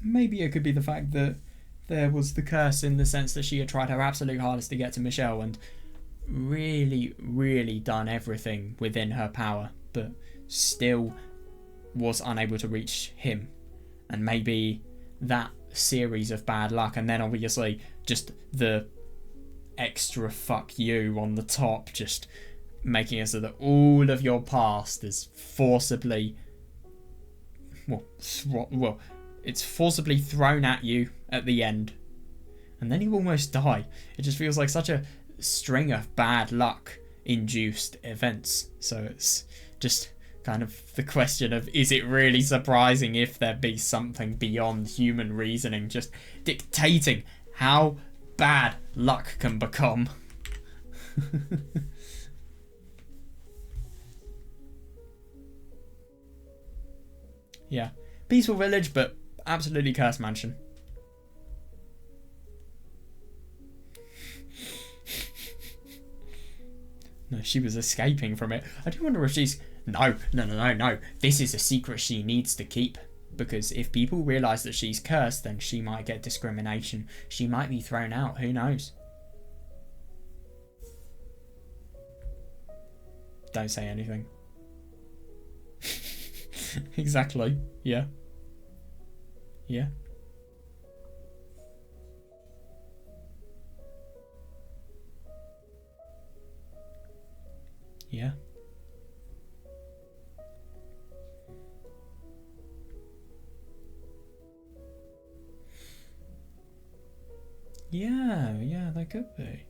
maybe it could be the fact that there was the curse in the sense that she had tried her absolute hardest to get to Michelle and really, really done everything within her power, but still was unable to reach him. And maybe that series of bad luck, and then obviously just the extra fuck you on the top, just making it so that all of your past is forcibly, well, it's forcibly thrown at you at the end, and then you almost die. It just feels like such a string of bad luck induced events. So it's just kind of the question of, is it really surprising if there be something beyond human reasoning just dictating how bad luck can become? Yeah, peaceful village, but absolutely cursed mansion. No, she was escaping from it. I do wonder if she's... No. This is a secret she needs to keep. Because if people realise that she's cursed, then she might get discrimination. She might be thrown out. Who knows? Don't say anything. Exactly. Yeah. Yeah. Yeah. Yeah, that could be.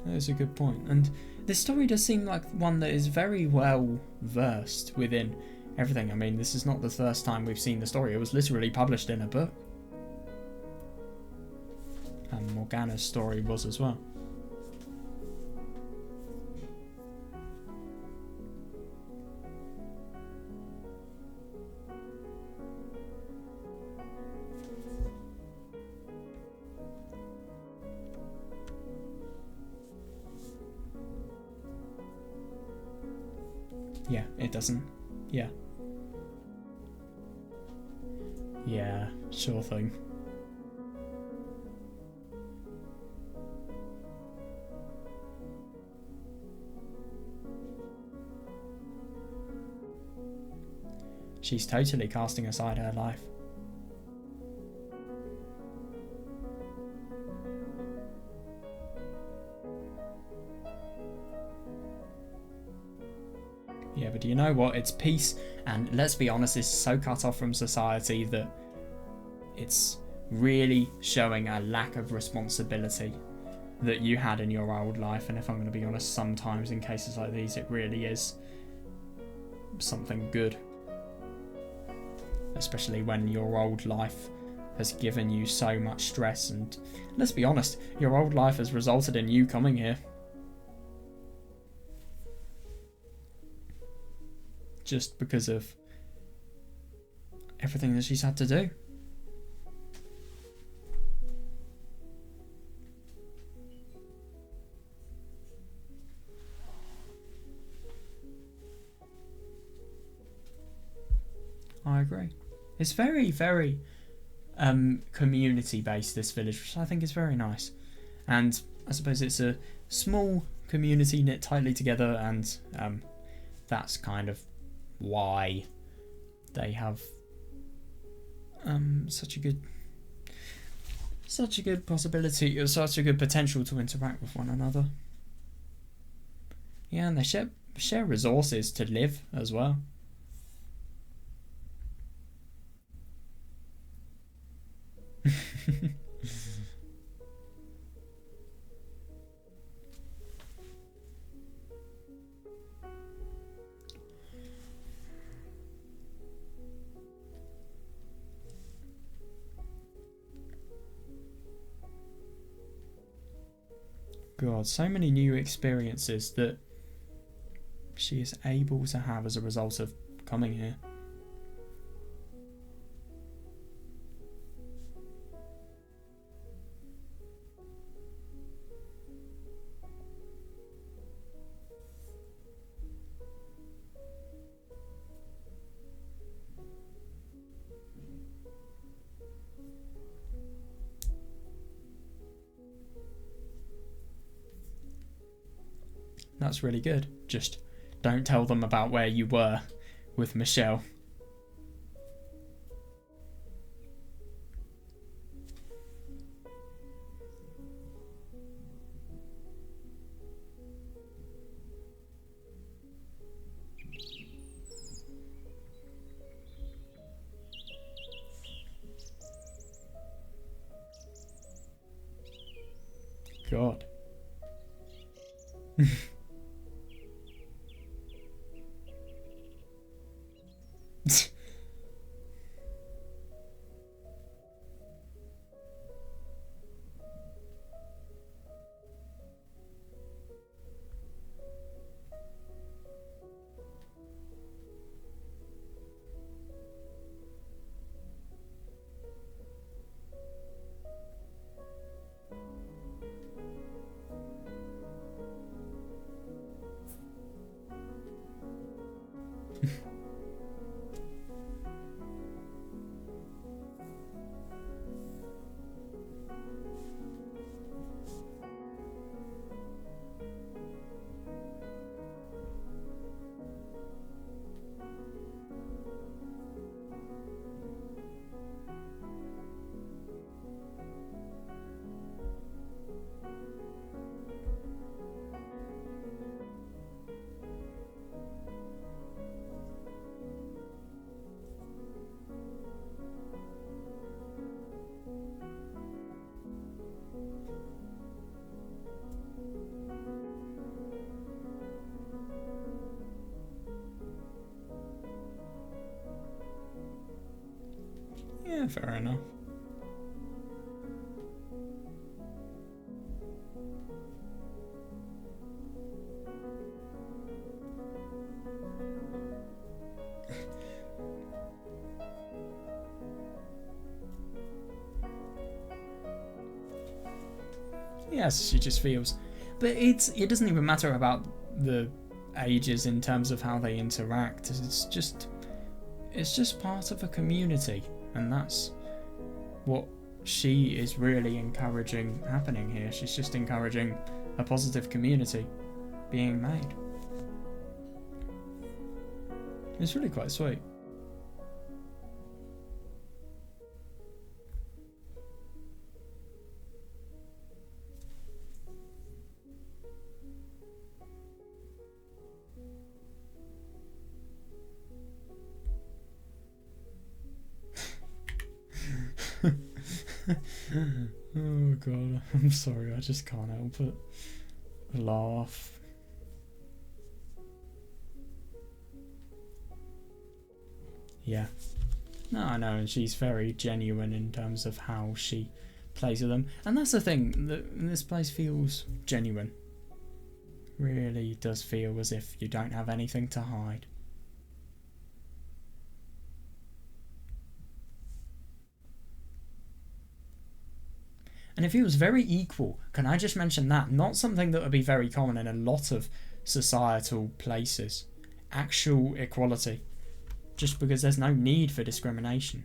That is a good point. And this story does seem like one that is very well versed within everything. I mean, this is not the first time we've seen the story. It was literally published in a book. And Morgana's story was as well. Yeah, it doesn't. Yeah. Yeah, sure thing. She's totally casting aside her life. Yeah, but do you know what? It's peace, and let's be honest, it's so cut off from society that it's really showing a lack of responsibility that you had in your old life. And if I'm going to be honest, sometimes in cases like these, it really is something good. Especially when your old life has given you so much stress. And let's be honest, your old life has resulted in you coming here. Just because of everything that she's had to do. I agree. It's very, very community based, this village, which I think is very nice. And I suppose it's a small community knit tightly together, and that's kind of why they have such a good possibility, or such a good potential to interact with one another. Yeah, and they share resources to live as well. God, so many new experiences that she is able to have as a result of coming here. That's really good. Just don't tell them about where you were with Michelle. God. Yeah, fair enough. Yes, she just feels, but it doesn't even matter about the ages in terms of how they interact. It's just part of a community, and that's what she is really encouraging happening here. She's just encouraging a positive community being made. It's really quite sweet. Oh god, I'm sorry, I just can't help it. Laugh. Yeah. No, I know, and she's very genuine in terms of how she plays with them. And that's the thing, this place feels genuine. Really does feel as if you don't have anything to hide. And it feels very equal. Can I just mention that? Not something that would be very common in a lot of societal places. Actual equality. Just because there's no need for discrimination.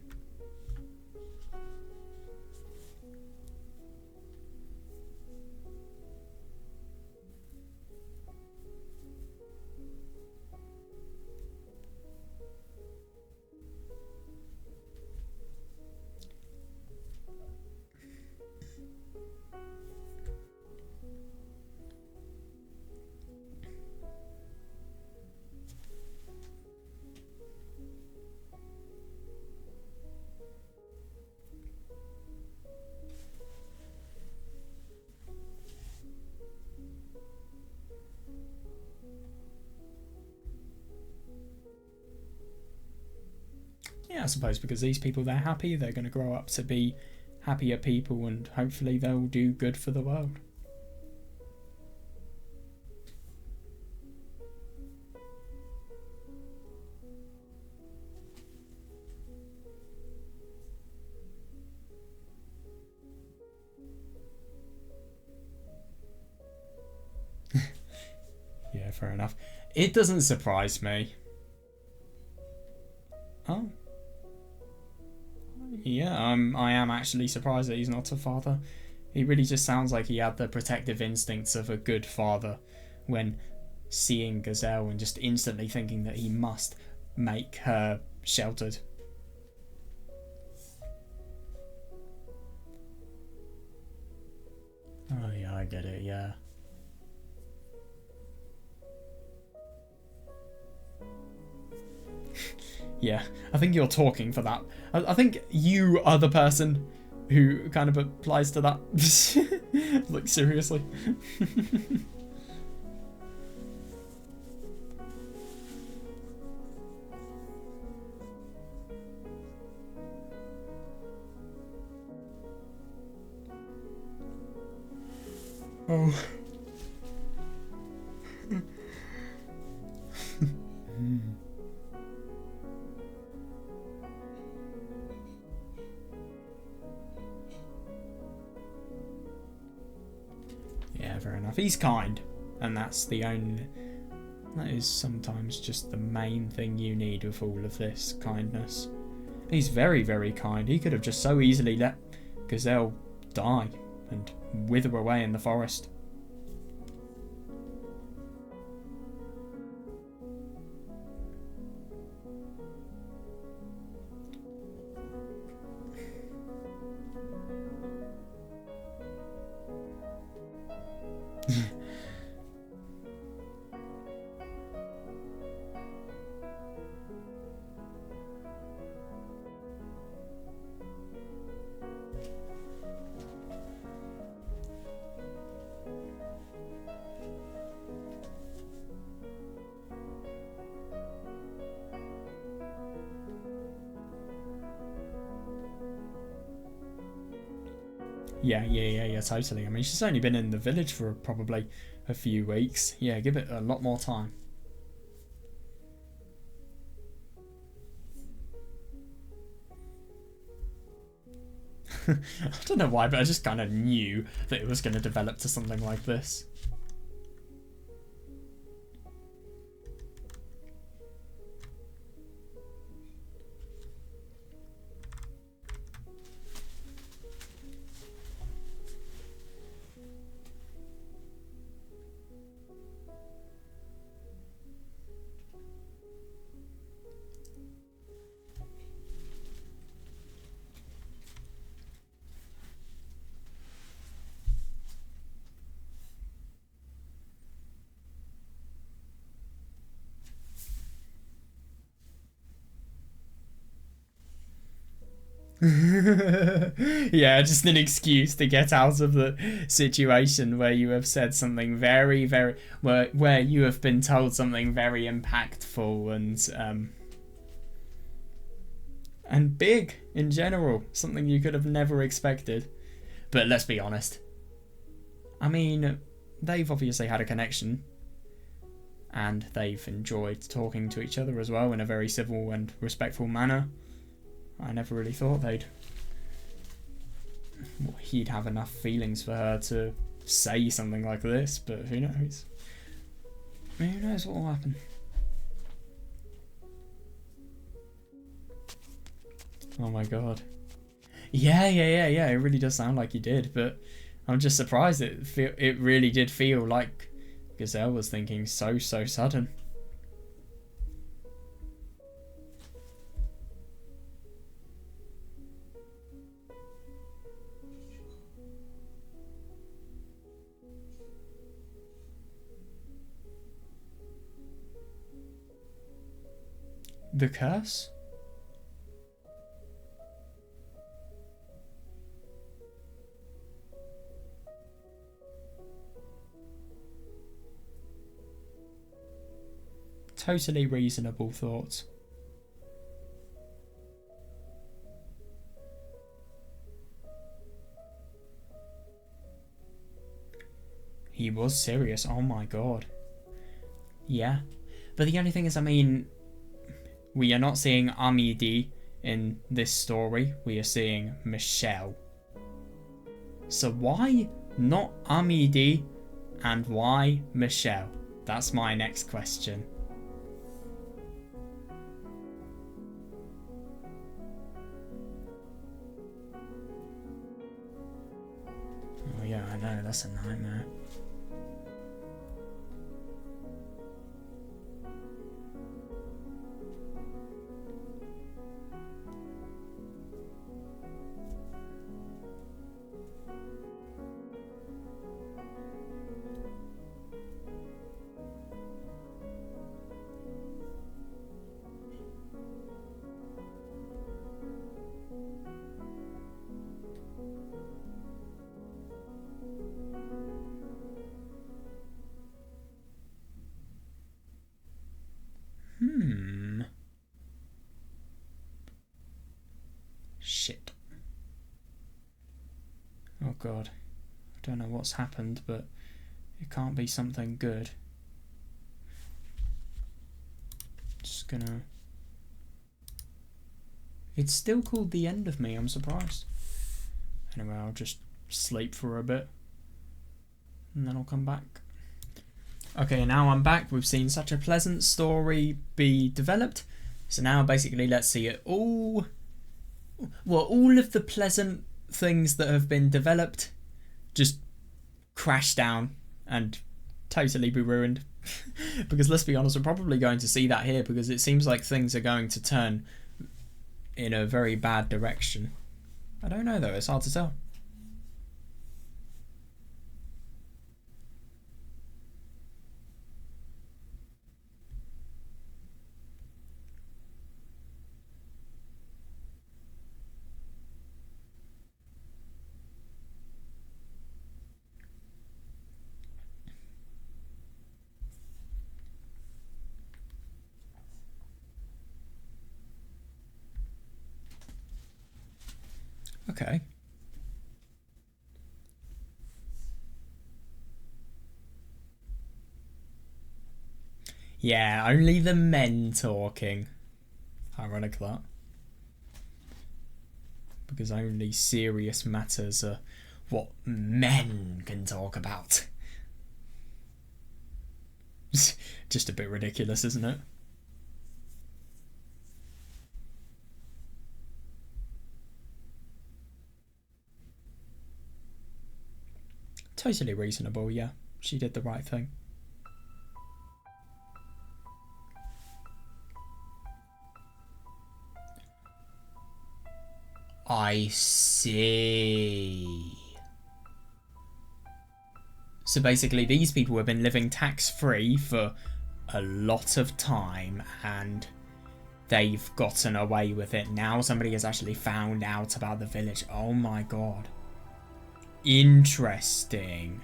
Yeah, I suppose because these people, they're happy, they're going to grow up to be happier people, and hopefully they'll do good for the world. fair enough. It doesn't surprise me. Oh. Yeah, I am actually surprised that he's not a father. He really just sounds like he had the protective instincts of a good father when seeing Gazelle and just instantly thinking that he must make her sheltered. Oh yeah, I get it, yeah. Yeah, I think you're talking for that. I think you are the person who kind of applies to that. Like, seriously. Oh. Yeah, fair enough. He's kind, and that's the only... That is sometimes just the main thing you need with all of this kindness. He's very, very kind. He could have just so easily let Gazelle die and wither away in the forest. Yeah, totally. I mean, she's only been in the village for probably a few weeks. Yeah, give it a lot more time. I don't know why, but I just kind of knew that it was going to develop to something like this. Yeah, just an excuse to get out of the situation where you have said something very, very where you have been told something very impactful and big in general, something you could have never expected. But let's be honest. I mean, they've obviously had a connection, and they've enjoyed talking to each other as well in a very civil and respectful manner. I never really thought he'd have enough feelings for her to say something like this, but who knows? Who knows what will happen? Oh my god. Yeah, it really does sound like he did, but I'm just surprised it really did feel like Gazelle was thinking so sudden. The curse? Totally reasonable thoughts. He was serious, oh my god. Yeah. But the only thing is, I mean, we are not seeing Amidi in this story, we are seeing Michelle. So why not Amidi and why Michelle? That's my next question. Oh yeah, I know, that's a nightmare. Shit. Oh god. I don't know what's happened, but it can't be something good. Just gonna... It's still called the end of me, I'm surprised. Anyway, I'll just sleep for a bit. And then I'll come back. Okay, now I'm back. We've seen such a pleasant story be developed. So now basically let's see it all... Well, all of the pleasant things that have been developed just crash down and totally be ruined. Because let's be honest, we're probably going to see that here because it seems like things are going to turn in a very bad direction. I don't know though, it's hard to tell. Okay. Yeah, only the men talking. Ironic that. Because only serious matters are what men can talk about. Just a bit ridiculous, isn't it? Totally reasonable, yeah. She did the right thing. I see. So basically these people have been living tax-free for a lot of time and they've gotten away with it. Now somebody has actually found out about the village. Oh my god. Interesting.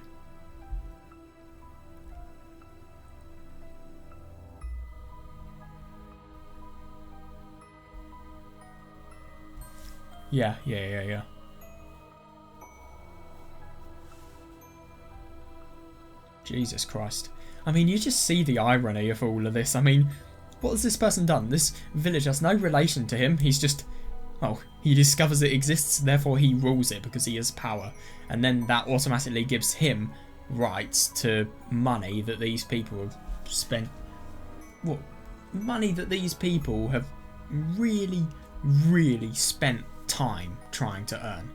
Yeah. Jesus Christ. I mean, you just see the irony of all of this. I mean, what has this person done? This village has no relation to him. He's just... Oh, he discovers it exists, therefore he rules it because he has power. And then that automatically gives him rights to money that these people have spent... What? Money that these people have really, really spent time trying to earn.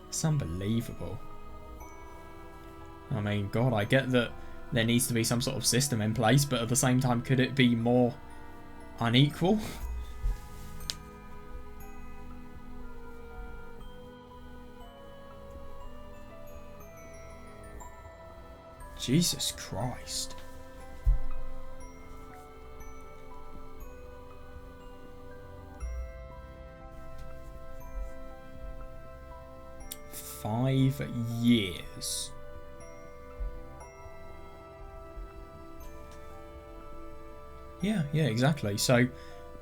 It's unbelievable. I mean, God, I get that there needs to be some sort of system in place, but at the same time, could it be more unequal? Jesus Christ. Five years. Yeah, exactly. So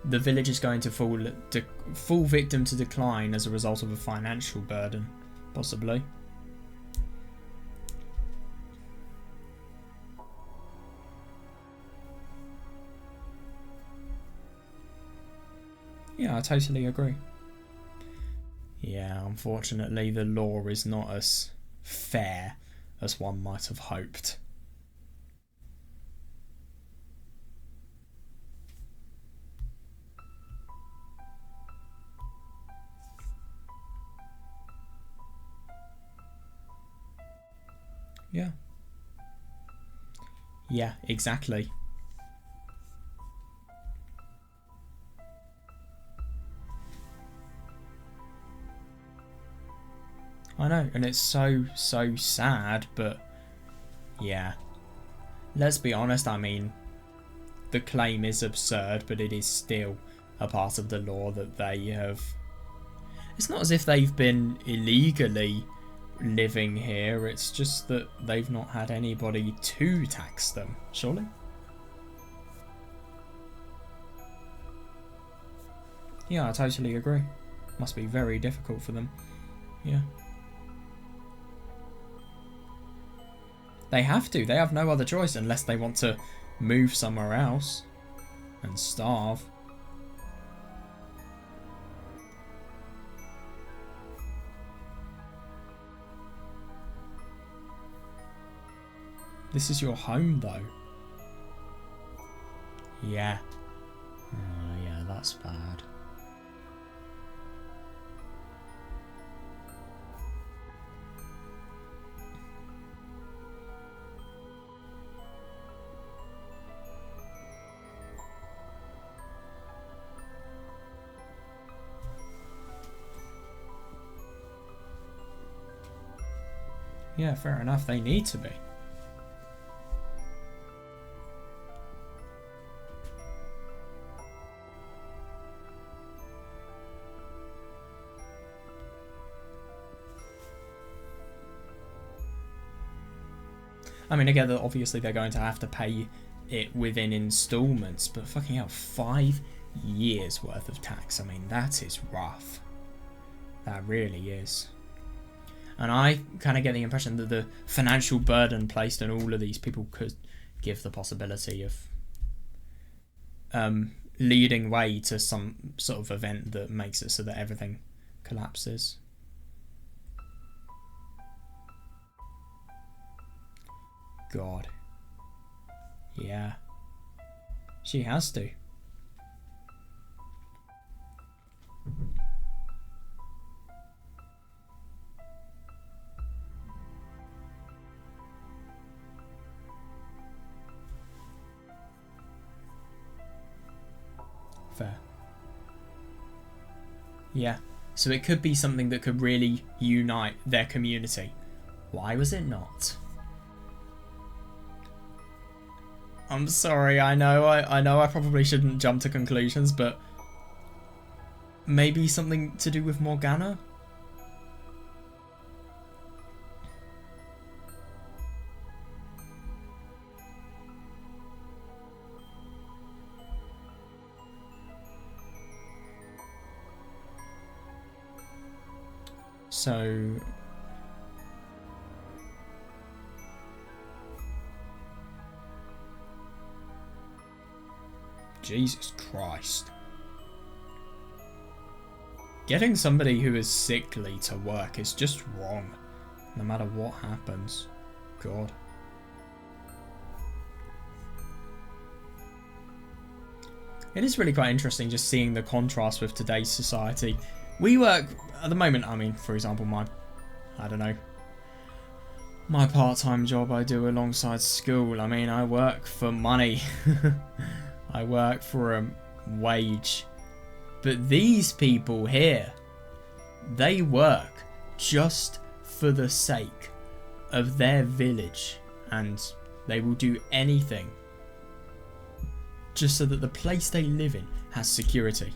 the village is going to fall victim to decline as a result of a financial burden, possibly. Yeah, I totally agree. Yeah, unfortunately the law is not as fair as one might have hoped. Yeah. Yeah, exactly. I know, and it's so sad, but yeah. Let's be honest, I mean, the claim is absurd, but it is still a part of the law that they have. It's not as if they've been illegally living here, it's just that they've not had anybody to tax them, surely? Yeah, I totally agree. Must be very difficult for them. Yeah. They have to. They have no other choice unless they want to move somewhere else and starve. This is your home, though. Yeah. Oh, yeah, that's bad. Yeah, fair enough. They need to be. I mean, again, obviously they're going to have to pay it within installments, but fucking hell, 5 years worth of tax. I mean, that is rough. That really is. And I kind of get the impression that the financial burden placed on all of these people could give the possibility of leading way to some sort of event that makes it so that everything collapses. God. Yeah. She has to. Fair. Yeah. So it could be something that could really unite their community. Why was it not? I'm sorry, I know I probably shouldn't jump to conclusions, but maybe something to do with Morgana? So Jesus Christ. Getting somebody who is sickly to work is just wrong, no matter what happens. God. It is really quite interesting just seeing the contrast with today's society. We work, at the moment, I mean, for example, my part-time job I do alongside school. I mean, I work for money. I work for a wage. But these people here, they work just for the sake of their village, and they will do anything just so that the place they live in has security.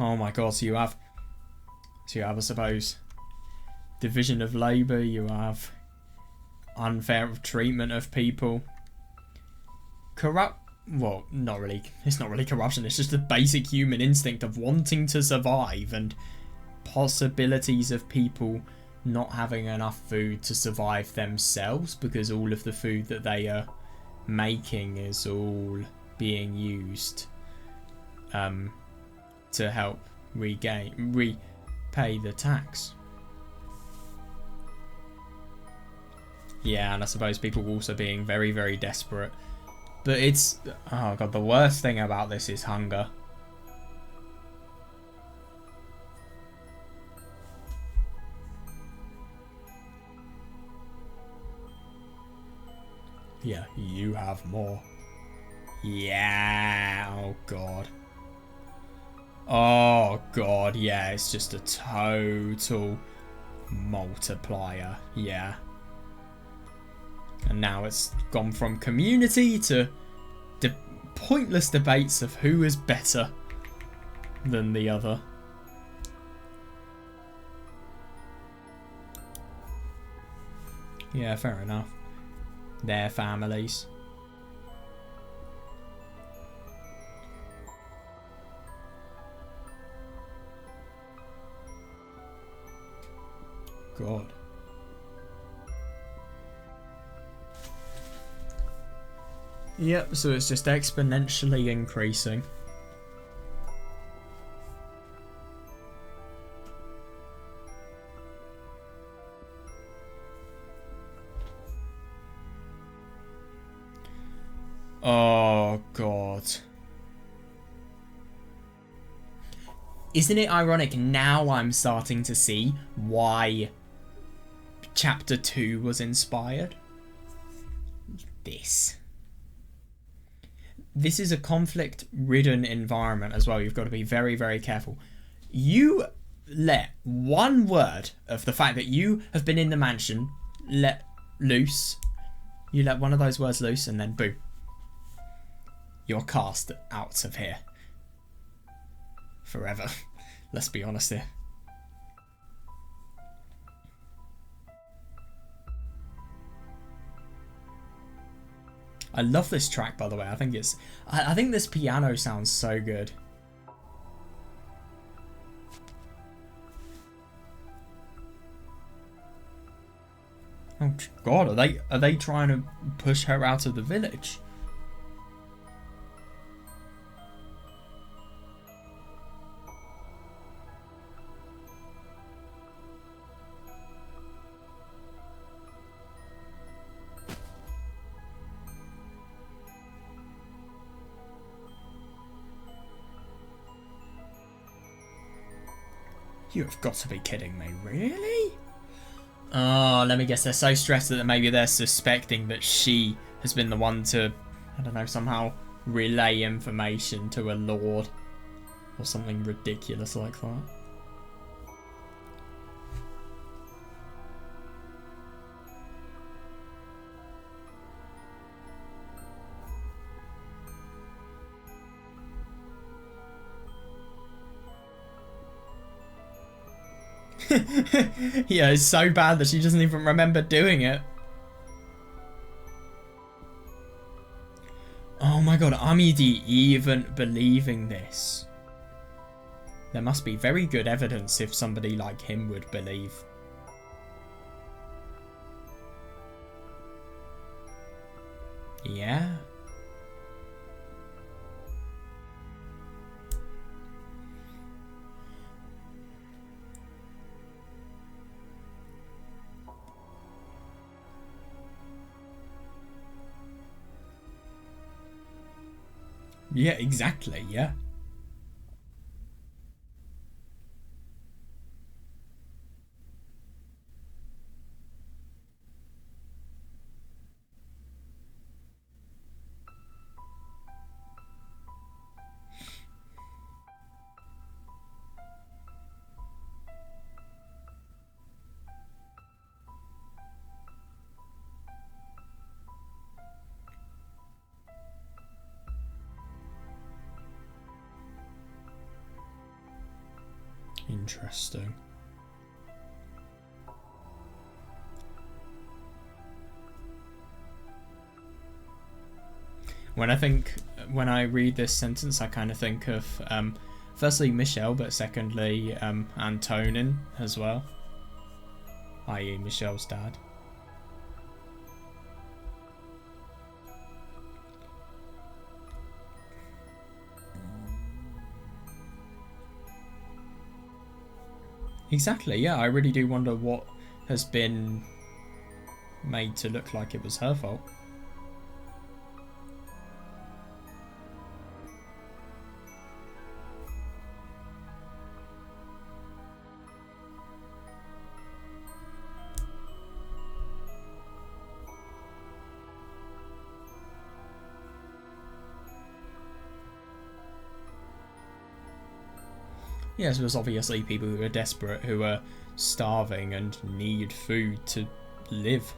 Oh my god, so you have, I suppose, division of labour, you have unfair treatment of people, well, not really, it's not really corruption, it's just a basic human instinct of wanting to survive and possibilities of people not having enough food to survive themselves because all of the food that they are making is all being used to help repay the tax. Yeah, and I suppose people also being very, very desperate. But it's... oh god, the worst thing about this is hunger. Yeah, you have more. Yeah, oh god. Oh god, yeah, it's just a total multiplier, yeah. And now it's gone from community to pointless debates of who is better than the other. Yeah, fair enough. Their families. God. Yep, so it's just exponentially increasing. Oh, God. Isn't it ironic? Now I'm starting to see why Chapter 2 was inspired. This is a conflict-ridden environment as well. You've got to be very, very careful. You let one word of the fact that you have been in the mansion let loose. You let one of those words loose and then boom. You're cast out of here. Forever. Let's be honest here. I love this track, by the way. I think it's... I think this piano sounds so good. Oh god, are they trying to push her out of the village? You have got to be kidding me, really? Oh, let me guess, they're so stressed that maybe they're suspecting that she has been the one to, I don't know, somehow relay information to a lord. Or something ridiculous like that. Yeah, it's so bad that she doesn't even remember doing it. Oh my god, Amidi even believing this. There must be very good evidence if somebody like him would believe. Yeah. Yeah, exactly, yeah. Interesting. When I read this sentence, I kind of think of firstly Michelle, but secondly Antonin as well, i.e. Michelle's dad. Exactly, yeah, I really do wonder what has been made to look like it was her fault. Yes, it was obviously people who are desperate, who are starving and need food to live.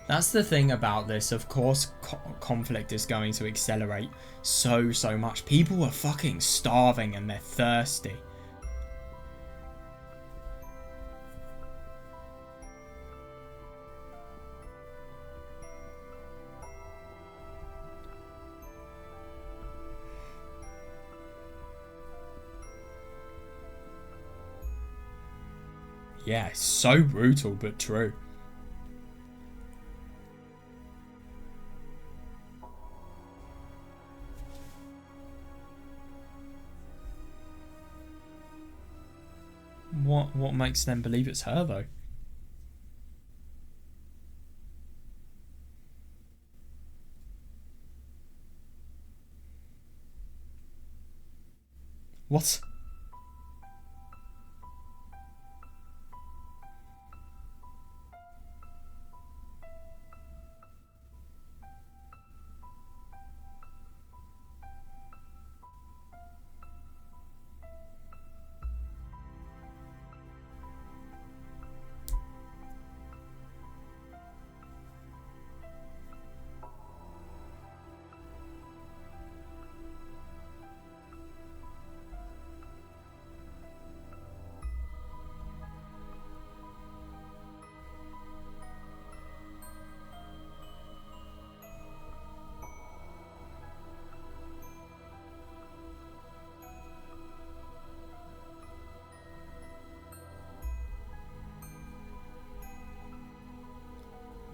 That's the thing about this. Of course, conflict is going to accelerate so much. People are fucking starving and they're thirsty. Yeah, it's so brutal, but true. What makes them believe it's her, though? What?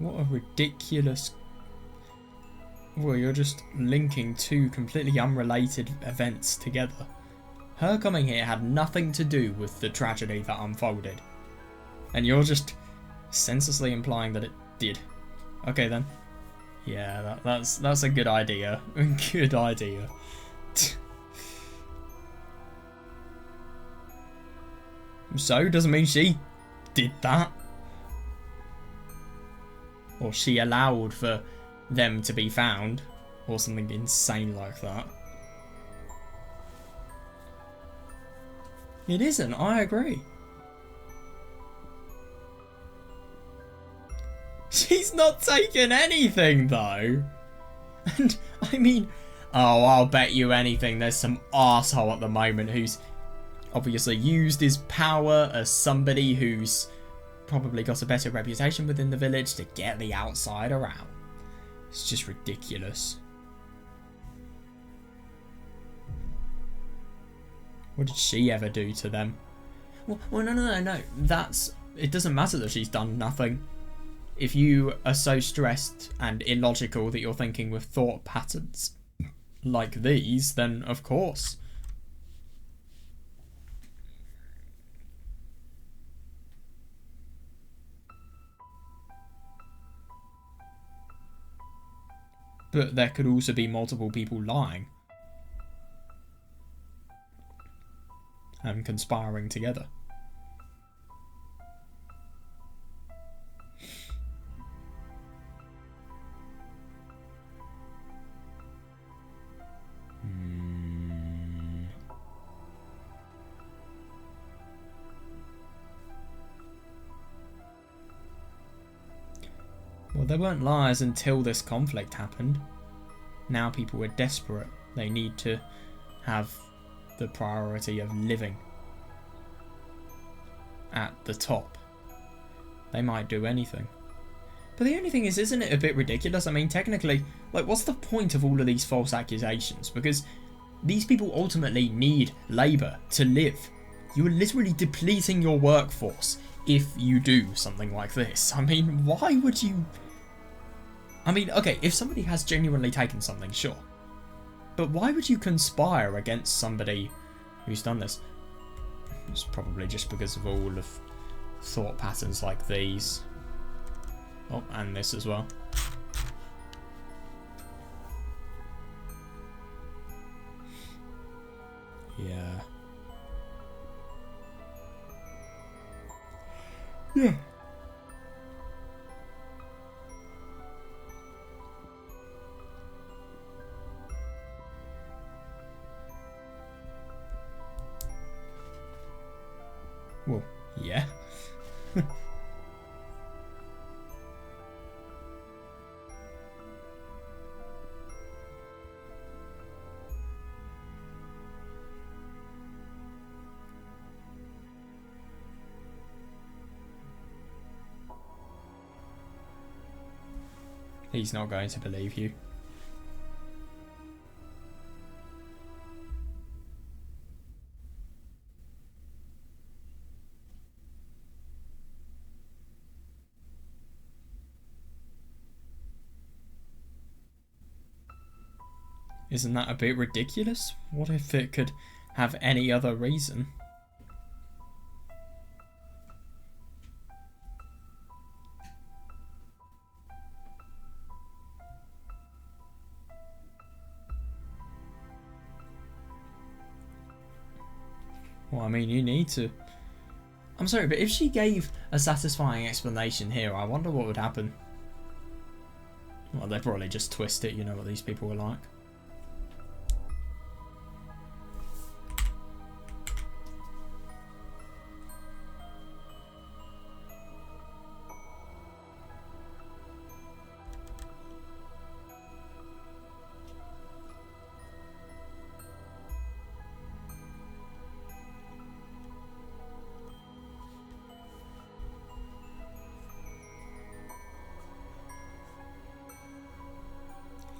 What a ridiculous... Well, you're just linking two completely unrelated events together. Her coming here had nothing to do with the tragedy that unfolded. And you're just senselessly implying that it did. Okay then. Yeah, that's a good idea. Good idea. So, doesn't mean she did that. Or she allowed for them to be found. Or something insane like that. It isn't, I agree. She's not taken anything, though. And, I mean... Oh, I'll bet you anything there's some arsehole at the moment who's obviously used his power as somebody who's probably got a better reputation within the village to get the outsider out. It's just ridiculous. What did she ever do to them? Well, no. That's... It doesn't matter that she's done nothing. If you are so stressed and illogical that you're thinking with thought patterns like these, then of course. But there could also be multiple people lying and conspiring together. Well, they weren't liars until this conflict happened. Now people are desperate. They need to have the priority of living at the top. They might do anything. But the only thing is, isn't it a bit ridiculous? I mean, technically, like, what's the point of all of these false accusations? Because these people ultimately need labour to live. You are literally depleting your workforce if you do something like this. I mean, why would you... I mean, okay, if somebody has genuinely taken something, sure. But why would you conspire against somebody who's done this? It's probably just because of all of thought patterns like these. Oh, and this as well. Yeah. Yeah. Well, yeah. He's not going to believe you. Isn't that a bit ridiculous? What if it could have any other reason? Well, I mean, you need to. I'm sorry, but if she gave a satisfying explanation here, I wonder what would happen. Well, they'd probably just twist it, you know what these people were like.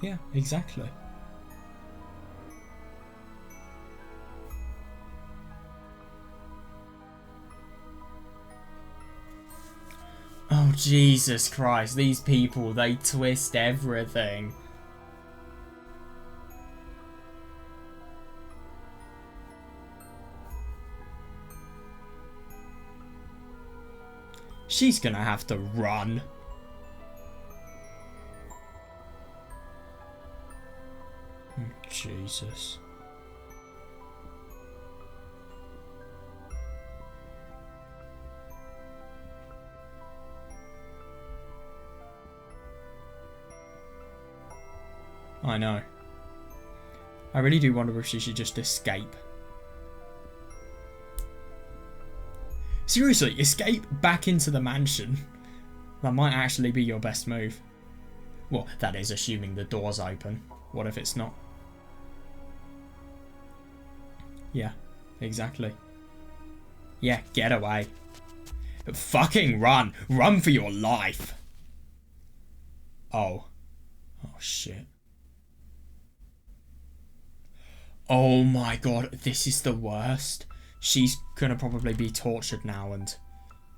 Yeah, exactly. Oh, Jesus Christ. These people, they twist everything. She's gonna have to run. Jesus. I know. I really do wonder if she should just escape. Seriously, escape back into the mansion. That might actually be your best move. Well, that is assuming the door's open. What if it's not? Yeah, exactly. Yeah, get away. Fucking run! Run for your life! Oh. Oh, shit. Oh my god, this is the worst. She's gonna probably be tortured now and...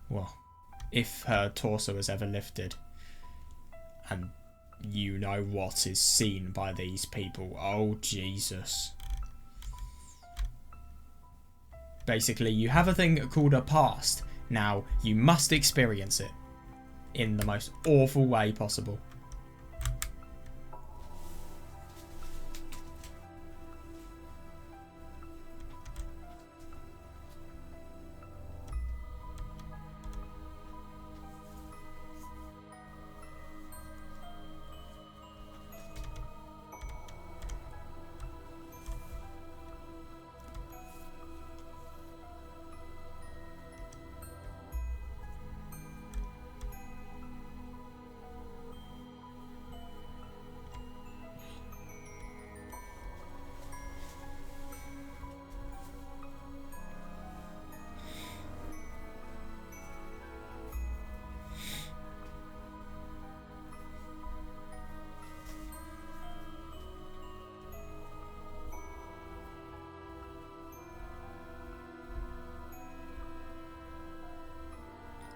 Well, if her torso is ever lifted. And you know what is seen by these people. Oh, Jesus. Basically, you have a thing called a past. Now, you must experience it. In the most awful way possible.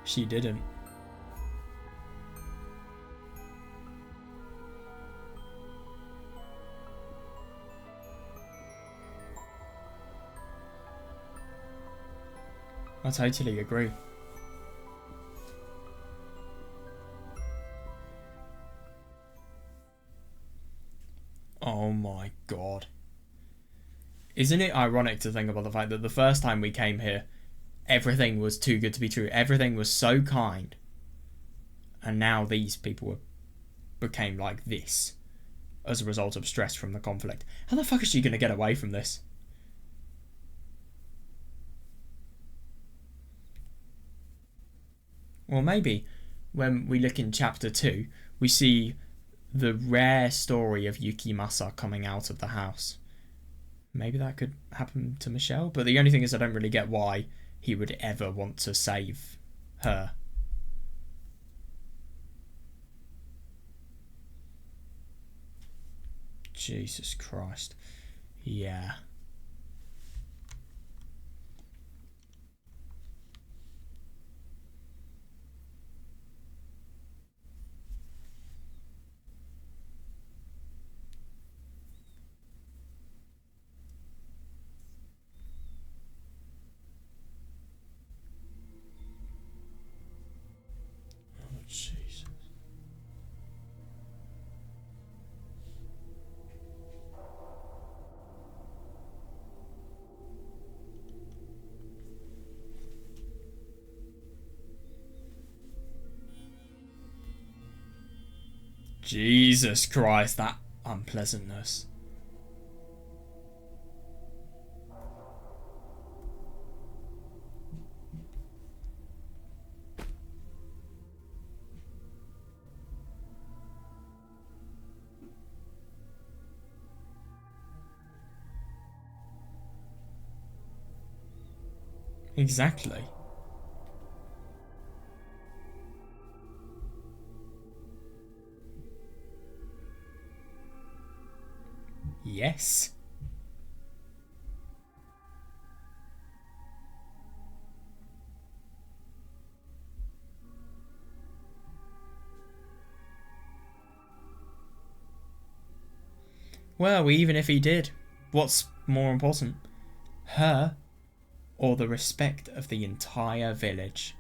She didn't. I totally agree. Oh my god. Isn't it ironic to think about the fact that the first time we came here, everything was too good to be true. Everything was so kind. And now these people became like this as a result of stress from the conflict. How the fuck is she going to get away from this? Well, maybe when we look in chapter 2, we see the rare story of Yukimasa coming out of the house. Maybe that could happen to Michelle, but the only thing is I don't really get why he would ever want to save her. Jesus Christ. Yeah. Oh, Jesus. Jesus Christ, that unpleasantness. Exactly. Yes. Well, even if he did, what's more important? Her or the respect of the entire village?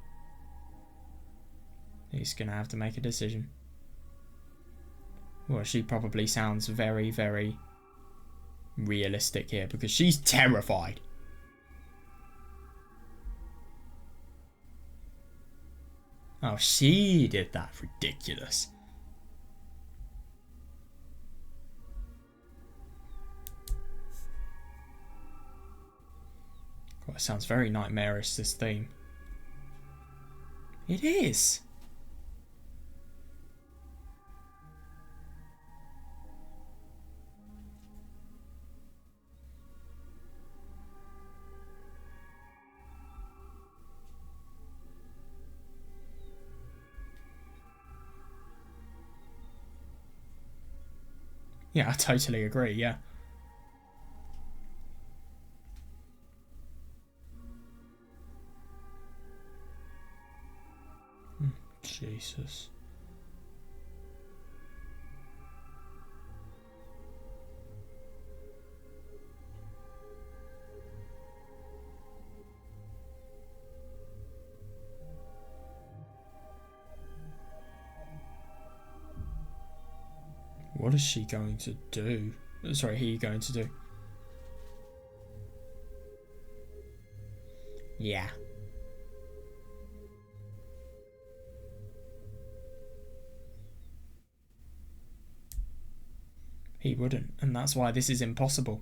He's gonna have to make a decision. Well, she probably sounds very, very realistic here because she's terrified. Oh, she did that. Ridiculous. God, it sounds very nightmarish, this theme. It is. Yeah, I totally agree, yeah. Jesus. What is she going to do? Sorry, he going to do? Yeah. He wouldn't, and that's why this is impossible.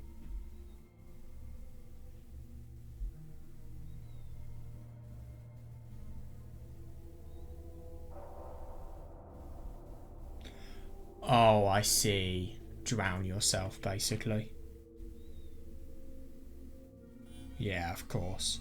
Oh, I see. Drown yourself, basically. Yeah, of course.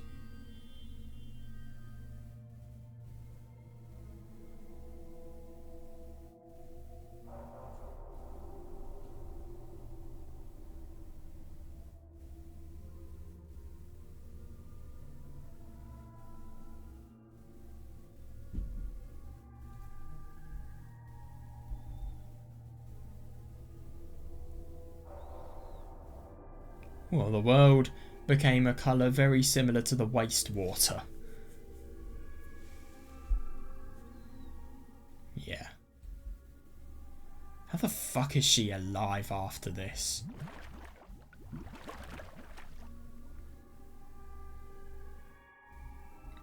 Well, the world became a colour very similar to the wastewater. How the fuck is she alive after this?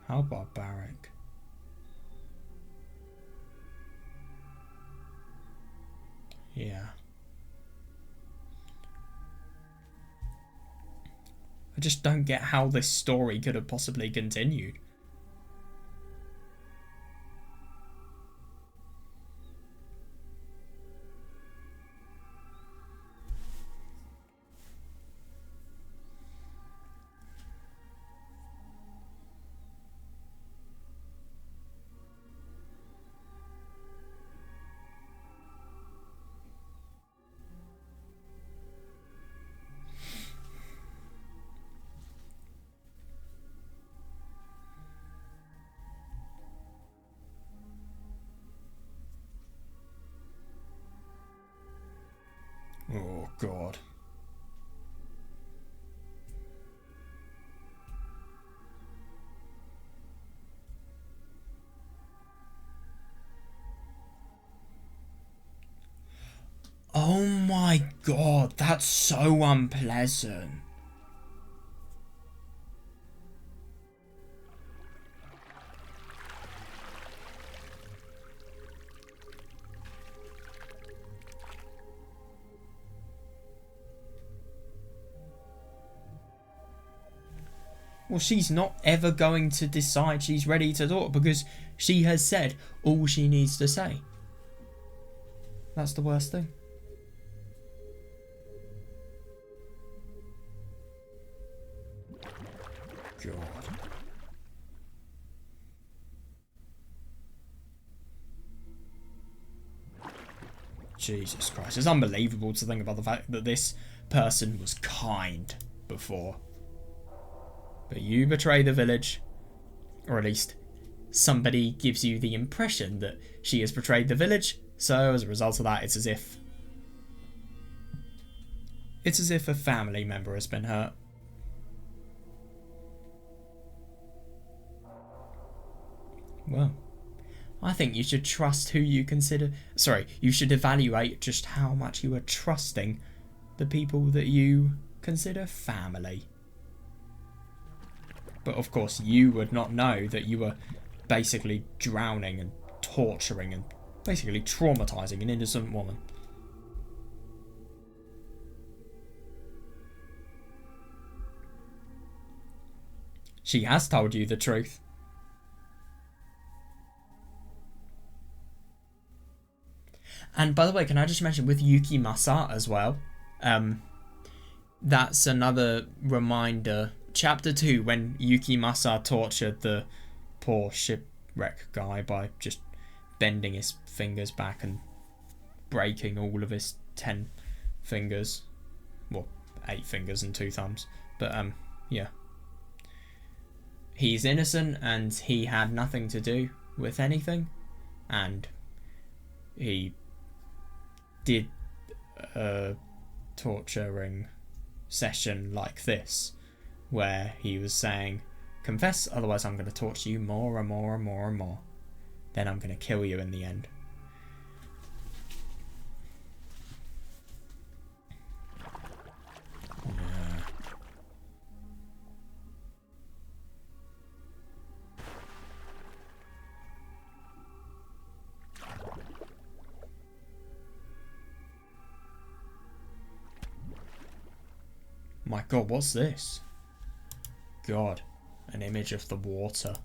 How barbaric. Yeah. I just don't get how this story could have possibly continued. Oh, God. Oh my God, that's so unpleasant. Well, she's not ever going to decide she's ready to talk because she has said all she needs to say. That's the worst thing. God. Jesus Christ. It's unbelievable to think about the fact that this person was kind before. But you betray the village, or at least somebody gives you the impression that she has betrayed the village, so as a result of that, it's as if a family member has been hurt. Well, I think you should trust who you consider... Sorry, you should evaluate just how much you are trusting the people that you consider family. But of course, you would not know that you were basically drowning and torturing and basically traumatizing an innocent woman. She has told you the truth. And by the way, can I just mention with Yuki Masa as well? That's another reminder. Chapter 2, when Yuki Masa tortured the poor shipwreck guy by just bending his fingers back and breaking all of his 10 fingers. Well, 8 fingers and 2 thumbs. But, yeah. He's innocent and he had nothing to do with anything. And he did a torturing session like this, where he was saying, confess, otherwise I'm going to torture you more and more and more and more. Then I'm going to kill you in the end. Yeah. My God, what's this? God, an image of the water.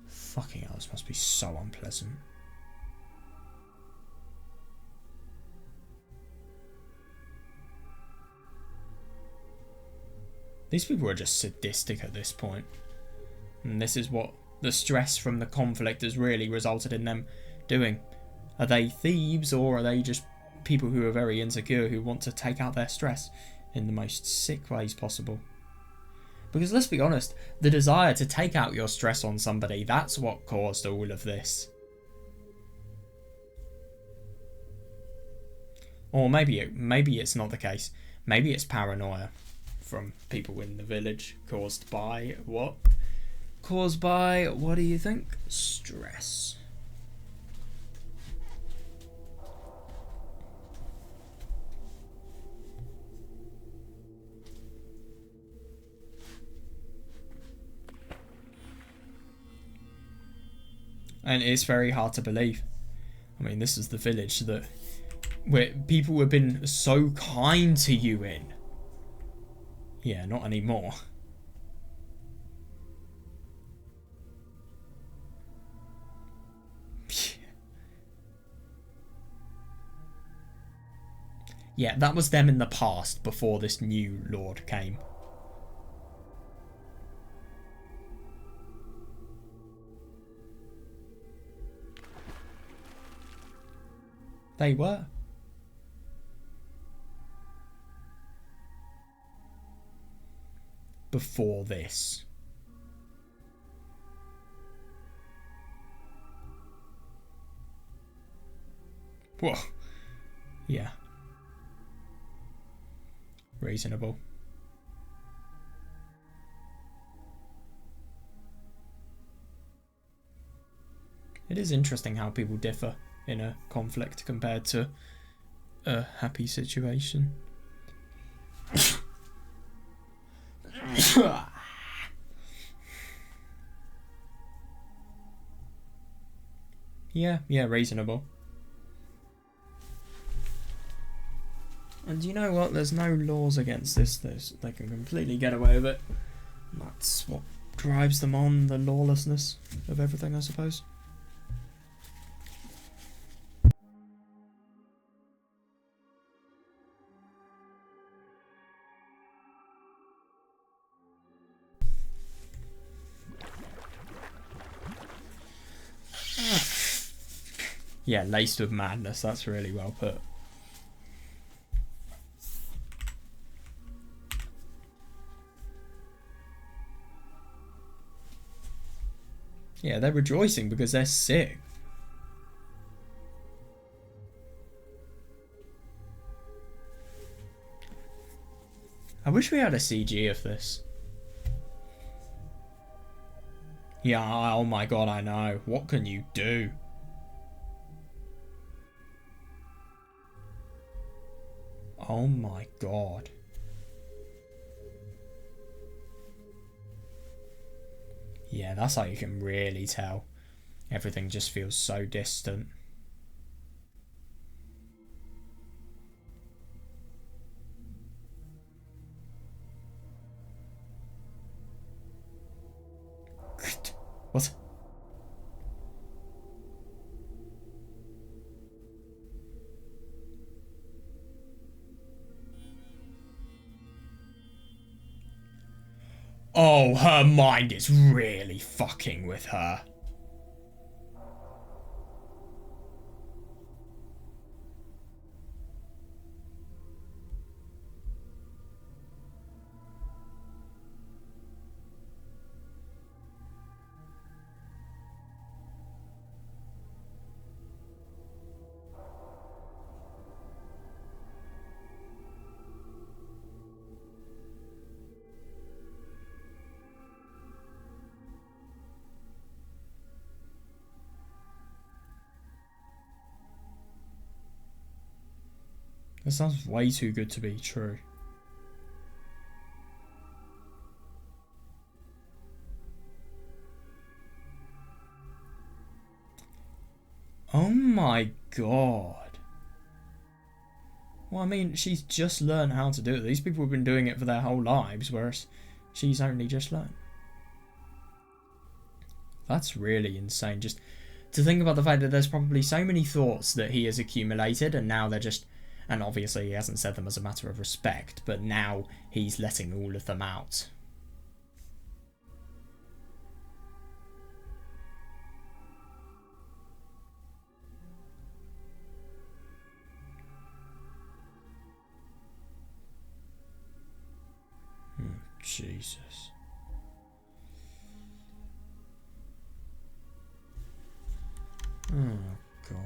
Fucking hell, this must be so unpleasant. These people are just sadistic at this point. And this is what the stress from the conflict has really resulted in them doing. Are they thieves, or are they just people who are very insecure who want to take out their stress in the most sick ways possible? Because let's be honest, the desire to take out your stress on somebody, that's what caused all of this. Or maybe it's not the case. Maybe it's paranoia from people in the village caused by what? Caused by, what do you think? Stress. And it's very hard to believe. I mean, this is the village that where people have been so kind to you in. Yeah, not anymore. Yeah, that was them in the past before this new lord came. They were. Before this. Whoa. Yeah. Reasonable. It is interesting how people differ in a conflict compared to a happy situation. Yeah, reasonable. And you know what? There's no laws against this. They can completely get away with it. That's what drives them on, the lawlessness of everything, I suppose. Yeah, laced with madness. That's really well put. Yeah, they're rejoicing because they're sick. I wish we had a CG of this. Yeah, oh my god, I know. What can you do? Oh my god. Yeah, that's how you can really tell. Everything just feels so distant. What? Oh, her mind is really fucking with her. That sounds way too good to be true. Oh my god. Well, I mean, she's just learned how to do it. These people have been doing it for their whole lives, whereas she's only just learned. That's really insane. Just to think about the fact that there's probably so many thoughts that he has accumulated, and now they're just... And obviously he hasn't said them as a matter of respect, but now he's letting all of them out. Jesus. Oh, God.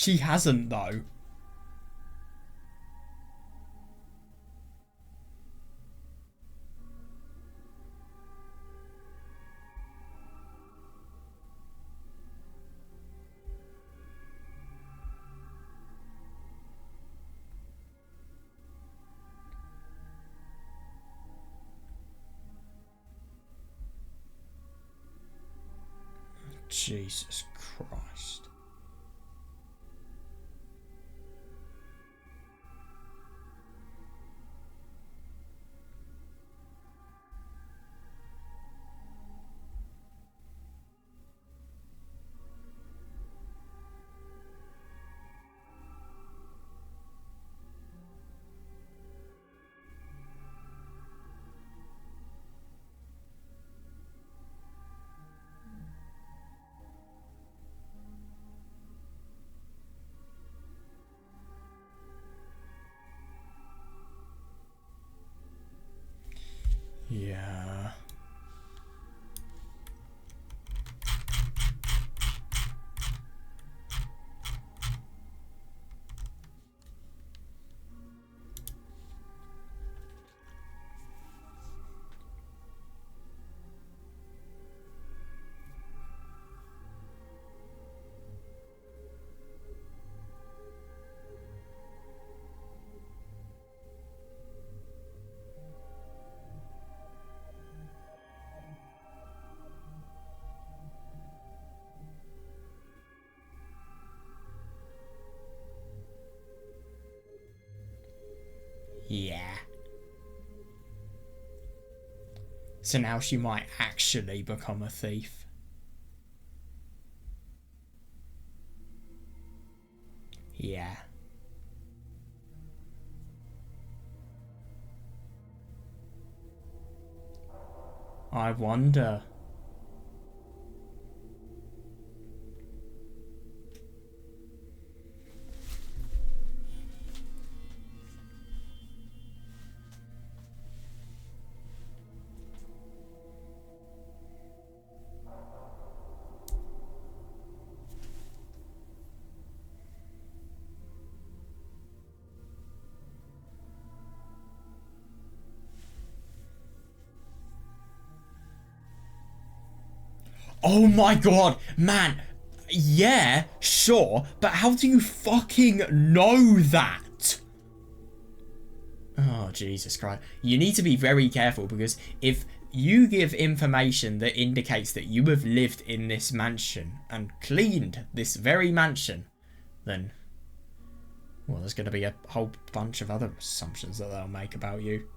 She hasn't, though. Jesus Christ. Yeah. Yeah. So now she might actually become a thief. Yeah. I wonder. Oh my god, man. Yeah, sure, but how do you fucking know that? Oh, Jesus Christ. You need to be very careful, because if you give information that indicates that you have lived in this mansion and cleaned this very mansion, then, well, there's going to be a whole bunch of other assumptions that they'll make about you.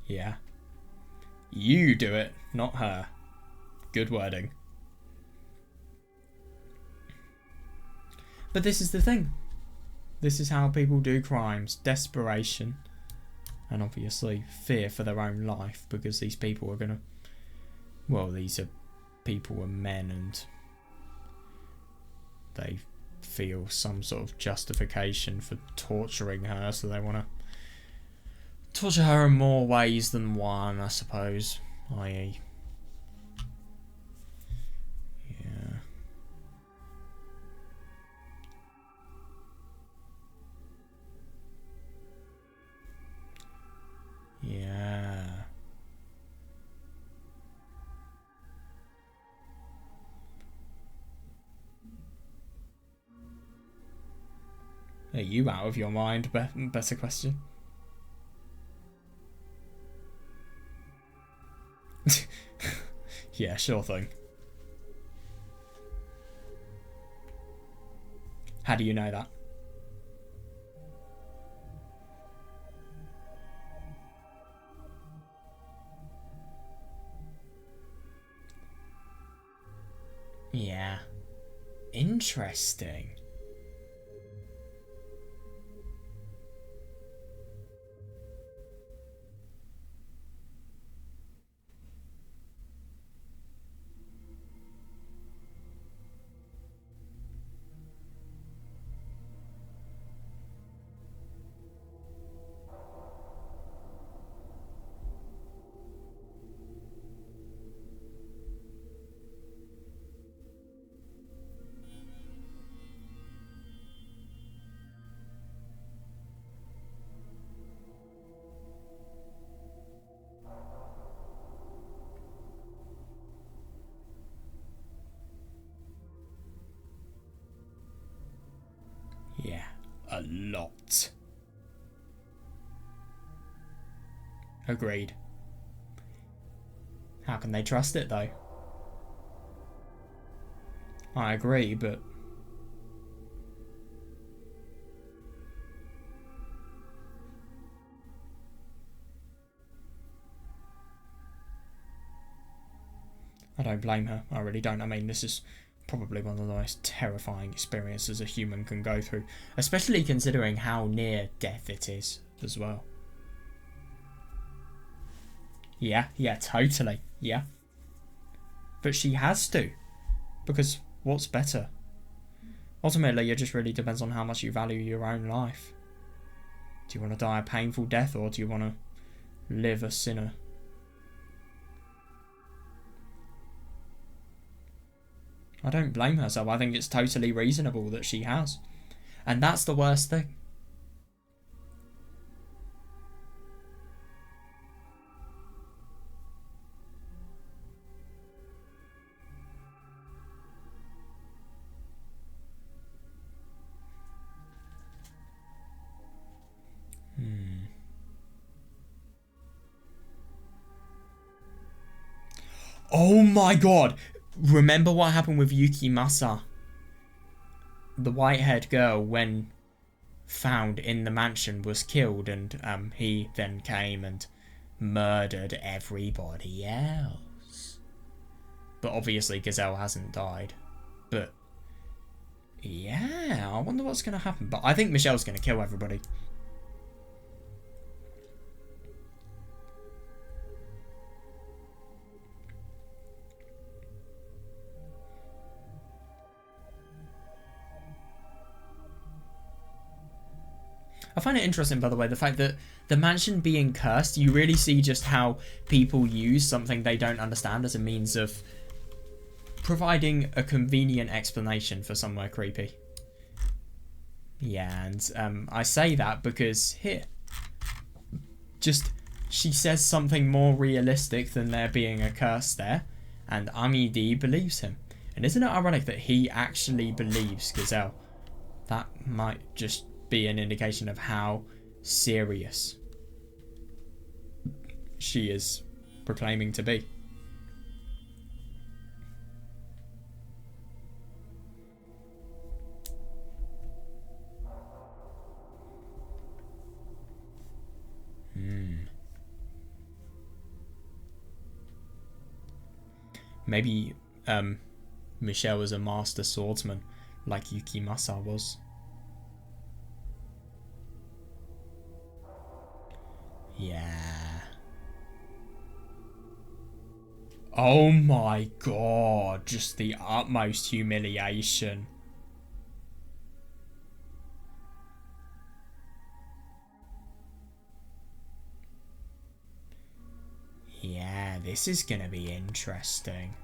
Yeah. You do it, not her. Good wording. But this is the thing. This is how people do crimes. Desperation. And obviously fear for their own life, because these people are gonna... Well, these are people and men, and they feel some sort of justification for torturing her, so they want to torture her in more ways than one, I suppose. I.e. Yeah. Yeah. Are you out of your mind? Better question. Yeah, sure thing. How do you know that? Yeah. Interesting. a lot. Agreed. How can they trust it, though? I agree, but... I don't blame her. I really don't. I mean, this is probably one of the most terrifying experiences a human can go through, especially considering how near death it is as well. Yeah, totally. Yeah. But she has to. Because what's better? Ultimately, it just really depends on how much you value your own life. Do you want to die a painful death, or do you want to live a sinner? I don't blame her, so I think it's totally reasonable that she has. And that's the worst thing. Oh my god! Remember what happened with Yukimasa? The white-haired girl, when found in the mansion, was killed, and he then came and murdered everybody else. But obviously Gazelle hasn't died. But yeah, I wonder what's going to happen. But I think Michelle's going to kill everybody. I find it interesting, by the way, the fact that the mansion being cursed, you really see just how people use something they don't understand as a means of providing a convenient explanation for somewhere creepy. Yeah, and I say that because here, just she says something more realistic than there being a curse there, and Amidi believes him. And isn't it ironic that he actually believes Gazelle? That might just be an indication of how serious she is proclaiming to be. Maybe Michelle was a master swordsman like Yukimasa was. Yeah. Oh my god, just the utmost humiliation. Yeah, this is gonna be interesting.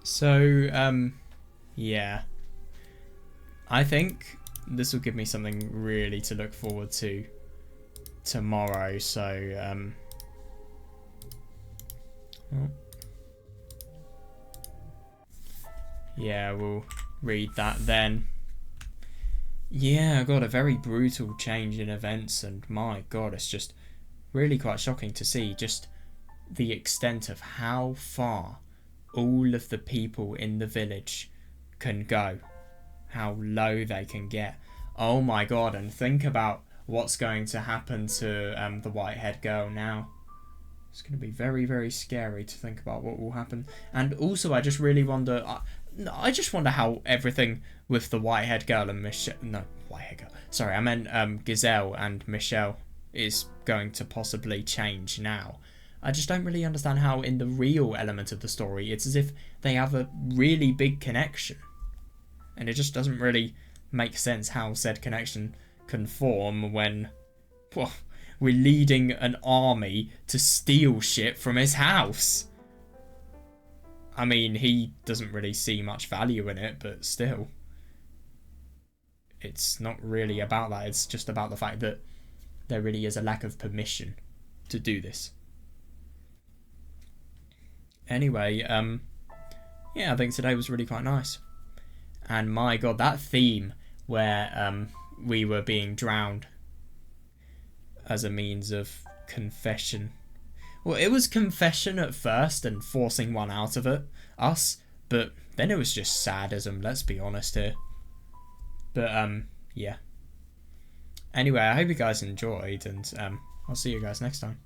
So, yeah. I think this will give me something really to look forward to tomorrow, so, yeah, we'll read that then. Yeah, God, a very brutal change in events, and my God, it's just really quite shocking to see just the extent of how far all of the people in the village can go, how low they can get. Oh my god, and think about what's going to happen to the white-haired girl now. It's going to be very, very scary to think about what will happen. And also, I just really wonder, I just wonder how everything with the white-haired girl and Michelle, no, white-haired girl, sorry, I meant Gazelle and Michelle is going to possibly change now. I just don't really understand how in the real element of the story it's as if they have a really big connection. And it just doesn't really make sense how said connection can form when, well, we're leading an army to steal shit from his house. I mean, he doesn't really see much value in it, but still, it's not really about that. It's just about the fact that there really is a lack of permission to do this. Anyway, yeah, I think today was really quite nice. And my god, that theme where we were being drowned as a means of confession. Well, it was confession at first and forcing one out of us, but then it was just sadism, let's be honest here. But, yeah. Anyway, I hope you guys enjoyed, and I'll see you guys next time.